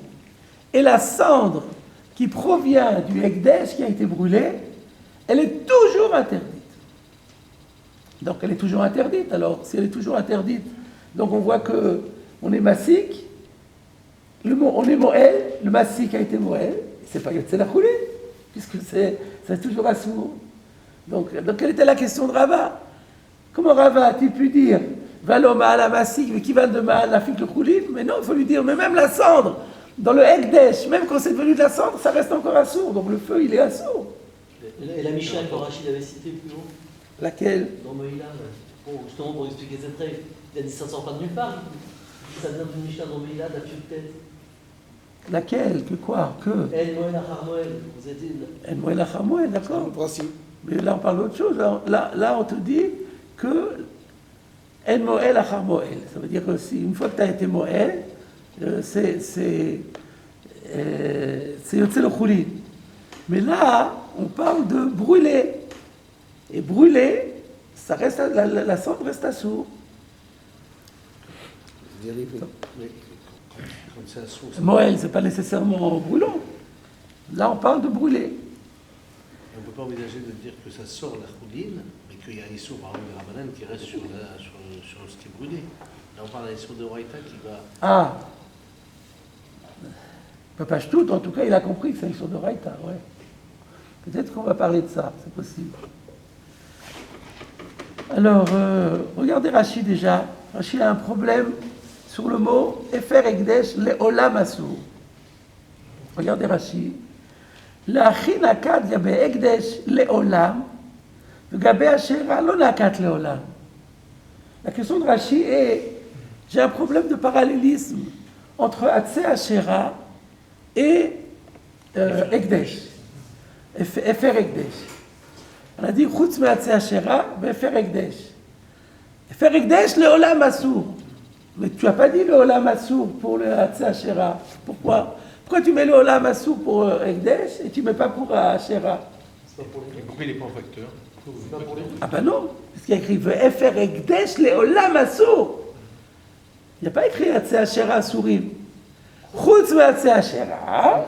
Et la cendre qui provient du ekdesh qui a été brûlé, elle est toujours interdite. Donc elle est toujours interdite. Alors si elle est toujours interdite, donc on voit que on est massik, on est moël, le massik a été moël, c'est pas Yotzei la Choulin, puisque c'est toujours assour. Donc quelle était la question de Rava? Comment Rava a-t-il pu dire Valo ma'ala massik, mais qui va de ma'ala fik le Choulin? Mais non, il faut lui dire, mais même la cendre, dans le Ekdesh, même quand c'est devenu de la cendre, ça reste encore assour, donc le feu il est assour. Et la Mishnah que Rachid avait citée plus haut? Laquelle? Dans Meïla, justement pour expliquer cette règle. Il a dit ça ne sort pas de nulle part. Ça vient d'une Mishnah dans Meïla, de la tête. Laquelle? Que quoi? Que? El Moël Achar Moël. Vous avez dit. El Moël Achar Moël, d'accord. Le principe. Mais là, on parle d'autre chose. Là, on te dit que El Moël Achar Moël. Ça veut dire que si, une fois que tu as été Moël, c'est Yotze le Choulin. Mais là, on parle de brûler. Et brûler, ça reste, la cendre reste à sourd. Dérivé. Mais quand c'est un sourd, Moël, c'est pas nécessairement brûlant. Là, on parle de brûler. on ne peut pas envisager de dire que ça sort la chouline, mais qu'il y a un issour, par exemple, de Ramadan qui reste sur ce qui est brûlé. Là, on parle d'un issour de Raïta qui va. Ah, Papa Shtout, en tout cas, il a compris que c'est une sorte de Raïta, ouais. Peut-être qu'on va parler de ça, c'est possible. Alors, regardez Rashi déjà. Rashi a un problème sur le mot Efer Ekdesh Le'olam Asur. Regardez Rashi. L'Achin Akat Gabe Ekdesh Le'olam, Gabe Ashera Lo Nakat Le'olam. La question de Rashi est, j'ai un problème de parallélisme entre Atse Ashera et Ekdesh. Efer Ekdesh. On a dit Chutz me'atse Ashera ve'efer Ekdesh. Efer Ekdesh le'olam asur. Mais tu n'as pas dit le'olam asur pour le Atse Ashera. Pourquoi? Pourquoi tu mets le'olam asur pour Ekdesh et tu ne mets pas pour Ashera? Pourquoi il n'est pas en facteur? Ah ben non, parce qu'il y a écrit ve'efer Ekdesh le'olam asur. Il n'y a pas écrit Atse Ashera asurim. Chutz me'atse Ashera,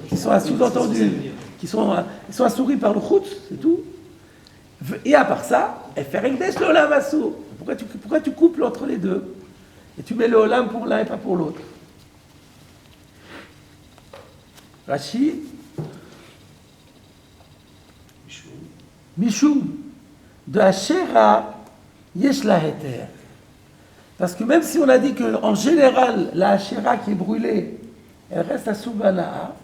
qui sont sous-entendus, ils sont assouris par le chutz, c'est tout. Et à part ça, Efer Ekdesh le'olam asur. Pourquoi tu couples entre les deux? Et tu mets le olam pour l'un et pas pour l'autre. Rashi, Mishum, de Ashera, yesh la heter. Parce que même si on a dit qu'en général, la Ashera qui est brûlée, elle reste à Soubana'a,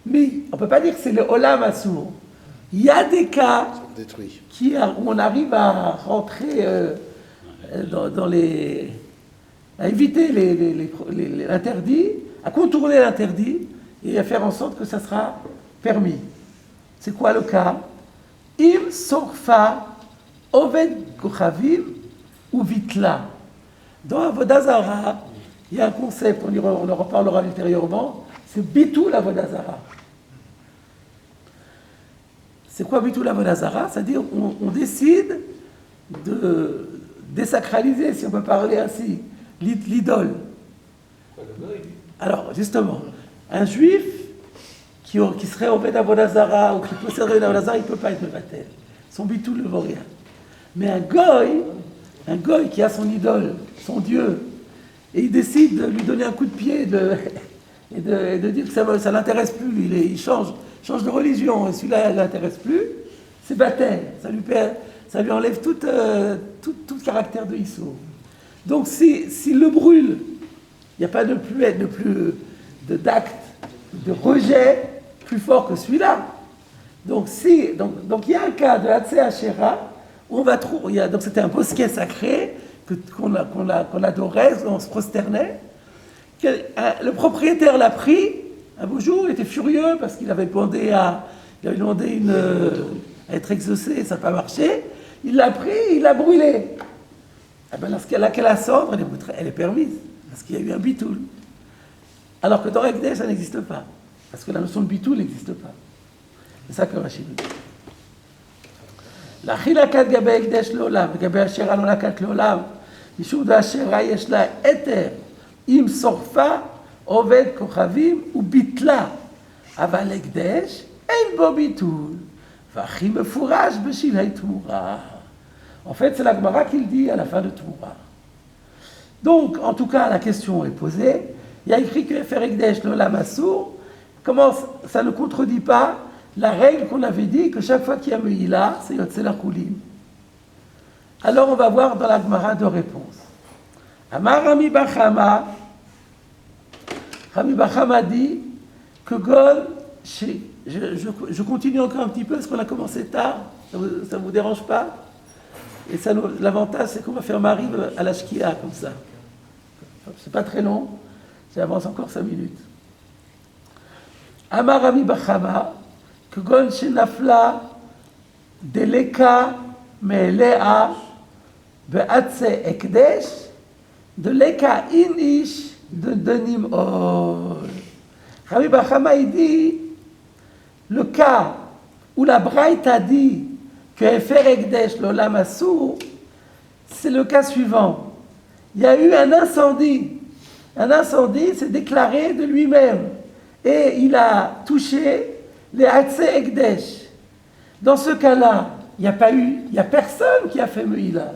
mais on ne peut pas dire que c'est le olam asur. Il y a des cas où on arrive à rentrer dans les... à éviter l'interdit, à contourner l'interdit et à faire en sorte que ça sera permis. C'est quoi le cas? Im sorfa oved kochavim ou vitla. Dans Avodah Zara, il y a un concept, on en reparlera ultérieurement, c'est bitul Avodah Zara. C'est quoi bitul Avodah Zara? C'est-à-dire on décide de désacraliser, si on peut parler ainsi, l'idole. Alors, justement, un juif qui serait au Oved Avodah Zara ou qui posséderait une Avodah Zara, il ne peut pas être mevatel. Son bitul ne vaut rien. Mais un goy qui a son idole, son Dieu, et il décide de lui donner un coup de pied et de dire que ça ne l'intéresse plus, il change de religion, et celui-là ne l'intéresse plus, c'est baptême, ça lui enlève tout caractère de Issou. Donc s'il le brûle, il n'y a pas d'acte de rejet plus fort que celui-là. Donc il y a un cas de Hatse Ashera où on va trouver, donc c'était un bosquet sacré qu'on adorait, on se prosternait. Le propriétaire l'a pris, un beau jour, il était furieux parce qu'il avait demandé à être exaucé, ça n'a pas marché. Il l'a pris, il l'a brûlé. Eh bien, lorsqu'elle a la cendre, elle est permise, parce qu'il y a eu un bitoul. Alors que dans Ekdesh, ça n'existe pas, parce que la notion de bitoul n'existe pas. C'est ça que Rachid dit. La chilakat gabe Ekdesh leolam, gabe Ashera lo nakat leolam, mishum de Ashera yesh la eter, im sorfa, oved kochavim ou bitla. Aval Ekdesh, en bo bitoul. Vachi mefouraj beshilhei tmura. En fait, c'est la Gemara qui le dit à la fin de Tmura. Donc, en tout cas, la question est posée. Il y a écrit que Efer Ekdesh le'olam asur, comment ça ne contredit pas la règle qu'on avait dit que chaque fois qu'il y a Meïla, c'est Yotze la Choulin. Alors, on va voir dans la Gemara deux réponses. Amar Rami Bachama, Rami Bachama dit que Gol, je continue encore un petit peu parce qu'on a commencé tard, ça ne vous dérange pas? Et l'avantage, c'est qu'on va faire Mariv à la Shkia, comme ça. C'est pas très long, j'avance encore 5 minutes. Amar Rami Bachama, Kgon Shenafla, Deleka, Me'elea, Be'atse Ekdesh, de Leka Inish, de Denim Ol. Rami Bachama, il dit, le cas où la Braïta dit que Efer Ekdesh, l'Olam Assour, c'est le cas suivant. Il y a eu un incendie. Un incendie s'est déclaré de lui-même. Et il a touché les Hatse Ekdesh. Dans ce cas-là, il n'y a personne qui a fait Meïla.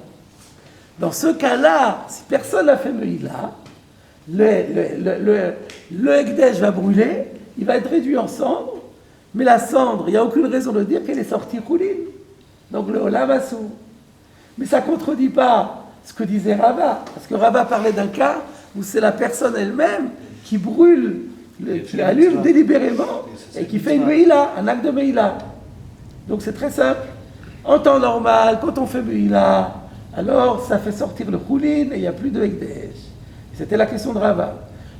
Dans ce cas-là, si personne n'a fait Meïla, le Ekdesh va brûler, il va être réduit en cendres, mais la cendre, il n'y a aucune raison de dire qu'elle est sortie Khouline. Donc le Olam Assour. Mais ça ne contredit pas ce que disait Rava, parce que Rava parlait d'un cas où c'est la personne elle-même qui brûle, qui allume délibérément et qui fait une Meïla, un acte de Meïla. Donc c'est très simple. En temps normal, quand on fait Meïla, alors ça fait sortir le Khouline et il n'y a plus de Ekdesh. C'était la question de Rava.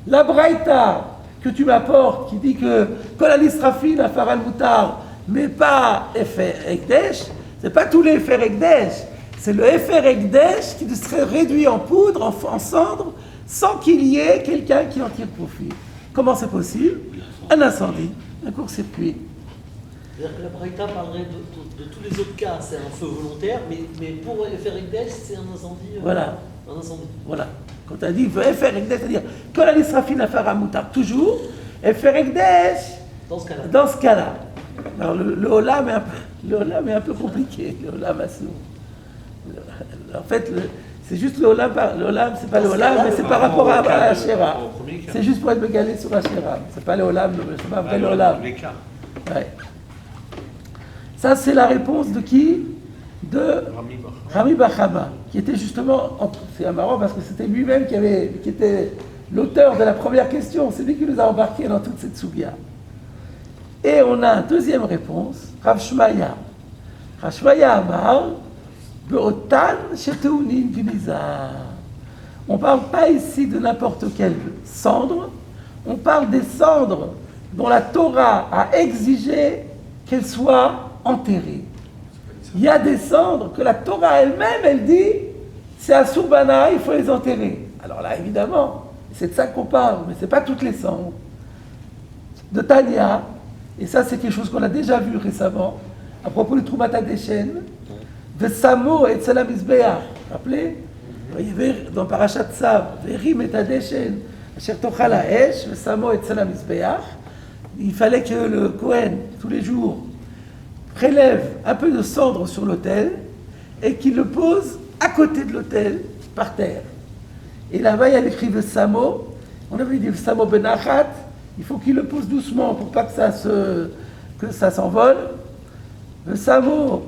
La Braïta que tu m'apportes, qui dit que Kol al-Israfin a Faral Moutar, mais pas Efer Ekdesh, c'est pas tous les Efer Ekdesh. C'est le Efer Ekdesh qui serait réduit en poudre, en cendre, sans qu'il y ait quelqu'un qui en tire profit. Comment c'est possible? Un incendie, un court-circuit. C'est-à-dire que la Braïta parlerait de tous les autres cas, c'est un feu volontaire, mais pour Efer Ekdesh, c'est un incendie. Voilà. Un incendie. Voilà. Quand on dit Efer Ekdesh, c'est-à-dire que la Nisrafine a fait un moutard, toujours, Efer Ekdesh, dans ce cas-là. Alors le Olam est un peu compliqué, le Olam Assour. En fait, c'est juste le Olam, c'est pas le Olam, mais c'est par rapport à Asherah. C'est juste pour être mégalé sur Asherah. C'est pas le Olam, c'est pas vrai le Olam. Ouais. Ça, c'est la réponse de qui? De Rami Bachama, qui était justement, c'est marrant parce que c'était lui-même qui était l'auteur de la première question. C'est lui qui nous a embarqués dans toute cette soubia. Et on a une deuxième réponse, Rav Shmaya. Rav Shmaya Amar, Be'otan Sheteunin Gniza. On ne parle pas ici de n'importe quelle cendre, on parle des cendres dont la Torah a exigé qu'elles soient enterrées. Il y a des cendres que la Torah elle-même, elle dit, c'est à Surbana, il faut les enterrer. Alors là, évidemment, c'est de ça qu'on parle, mais ce n'est pas toutes les cendres. De Tanya, et ça c'est quelque chose qu'on a déjà vu récemment, à propos du Troumat HaDeshen, de Samo et Tzelam Mizbeach. Rappelez? Dans Parashat Tzav, Verim et HaDeshen, Asher Tochal HaEsh, de Samo et Tzelam Mizbeach, il fallait que le Kohen, tous les jours, prélève un peu de cendre sur l'autel et qu'il le pose à côté de l'autel, par terre. Et là-bas, il y a écrit le Samo. On avait dit le Samo Benachat. Il faut qu'il le pose doucement pour pas que ça s'envole. Le Samo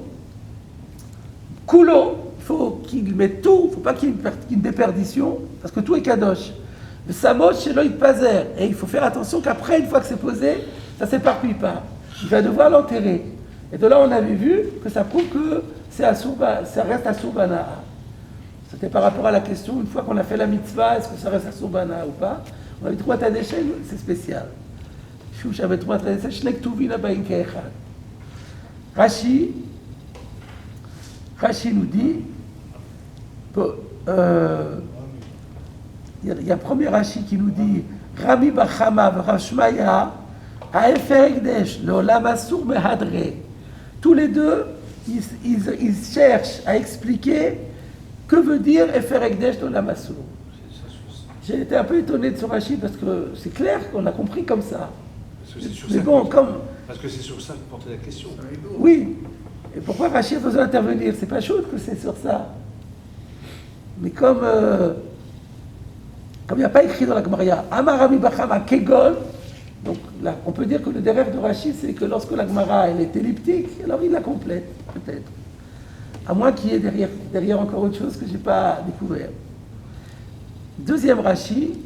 Kulo, il faut qu'il mette tout. Il ne faut pas qu'il y ait une déperdition, parce que tout est kadosh. Le Samo Shelo Yitpazer. Et il faut faire attention qu'après, une fois que c'est posé, ça ne s'éparpille pas. Il va devoir l'enterrer. Et de là, on avait vu que ça prouve que ça reste à Surbana. C'était par rapport à la question, une fois qu'on a fait la mitzvah, est-ce que ça reste à Surbana ou pas? On avait Troumat HaDeshen, c'est spécial. J'avais Troumat HaDeshen, Shnek Tuvin Abayin Ke'echad. Rashi nous dit, il y a un premier Rashi qui nous dit, Rami Bachama Rav Shmaya, Ha'efer Ekdesh, L'Olam Assour Behadre. Tous les deux, ils cherchent à expliquer que veut dire Efer Ekdesh L'Olam Assour. J'ai été un peu étonné de ce Rashi parce que c'est clair qu'on a compris comme ça. Mais bon, parce que c'est sur ça que portait la question. Oui. Et pourquoi Rashi a besoin d'intervenir? C'est pas chaud que c'est sur ça. Mais comme il n'y a pas écrit dans la Gemara, Amar Rami Bachama Kegon. Donc là, on peut dire que le dérève de Rashi, c'est que lorsque la Gemara elle est elliptique, alors il la complète, peut-être. À moins qu'il y ait derrière encore autre chose que je n'ai pas découvert. Deuxième Rashi,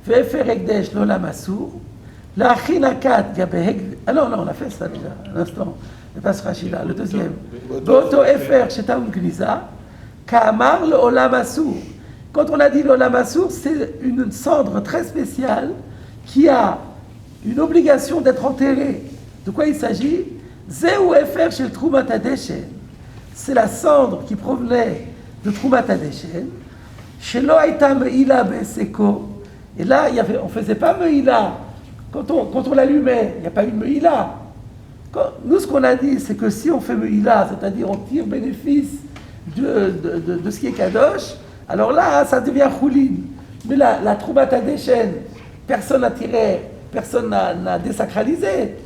Ve'efer Ekdesh L'Olam Assour, L'Achinakat Gabeheg. Ah non, on a fait ça déjà, un instant. Ne pas ce Rashi-là, le deuxième. Bo'oto Efer Shetaun Gniza, Ka'amar L'Olam Assour. Quand on a dit L'Olam Assour, c'est une cendre très spéciale qui a une obligation d'être enterré. De quoi il s'agit? Zéou Efer chez le Troumat Hadeshen. C'est la cendre qui provenait de Troumat Hadeshen. Chez Loaïta Meïla Beseko. Et là, on ne faisait pas Meïla. Quand on l'allumait, il n'y a pas eu de Meïla. Nous, ce qu'on a dit, c'est que si on fait Meïla, c'est-à-dire on tire bénéfice de ce qui est Kadosh, alors là, ça devient Choulin. Mais la Troumat Hadeshen, personne n'a tiré, personne n'a désacralisé.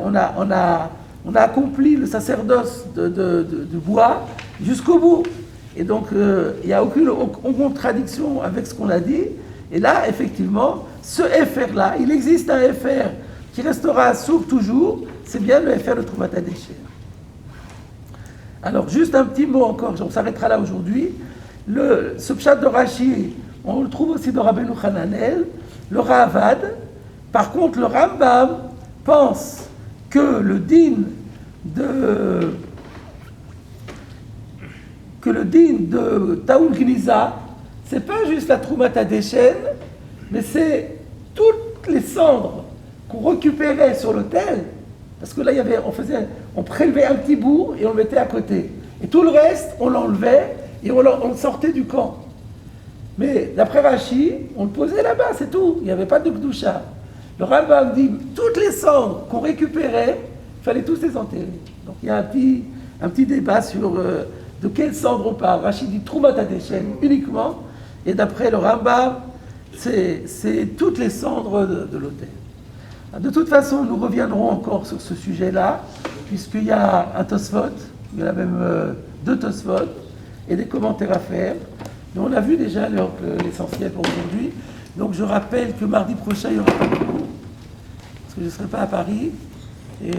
On a accompli le sacerdoce du bois jusqu'au bout. Et donc, il n'y a aucune contradiction avec ce qu'on a dit. Et là, effectivement, ce FR-là, il existe un FR qui restera sourd toujours, c'est bien le FR de Troumat Hadeshen. Alors, juste un petit mot encore, on s'arrêtera là aujourd'hui. Ce pshat de Rashi, on le trouve aussi dans Rabbeinu Hananel, le Ravad. Par contre, le Rambam pense que le din de Taoul Gniza, c'est pas juste la Troumat Hadeshen, mais c'est toutes les cendres qu'on récupérait sur l'autel, parce que là on prélevait un petit bout et on le mettait à côté, et tout le reste on l'enlevait et on le sortait du camp. Mais d'après Rashi, on le posait là-bas, c'est tout, il n'y avait pas de Gdusha. Le Rambam dit toutes les cendres qu'on récupérait, il fallait tous les enterrer. Donc il y a un petit débat sur de quelles cendres on parle. Rashi dit Troumat Hadeshen uniquement, et d'après le Rambam, c'est toutes les cendres de l'autel. De toute façon, nous reviendrons encore sur ce sujet-là, puisqu'il y a un Tosfot, il y en a même 2 Tosfot, et des commentaires à faire. Mais on a vu déjà l'essentiel pour aujourd'hui. Donc je rappelle que mardi prochain, il n'y aura pas de cours, parce que je ne serai pas à Paris. Et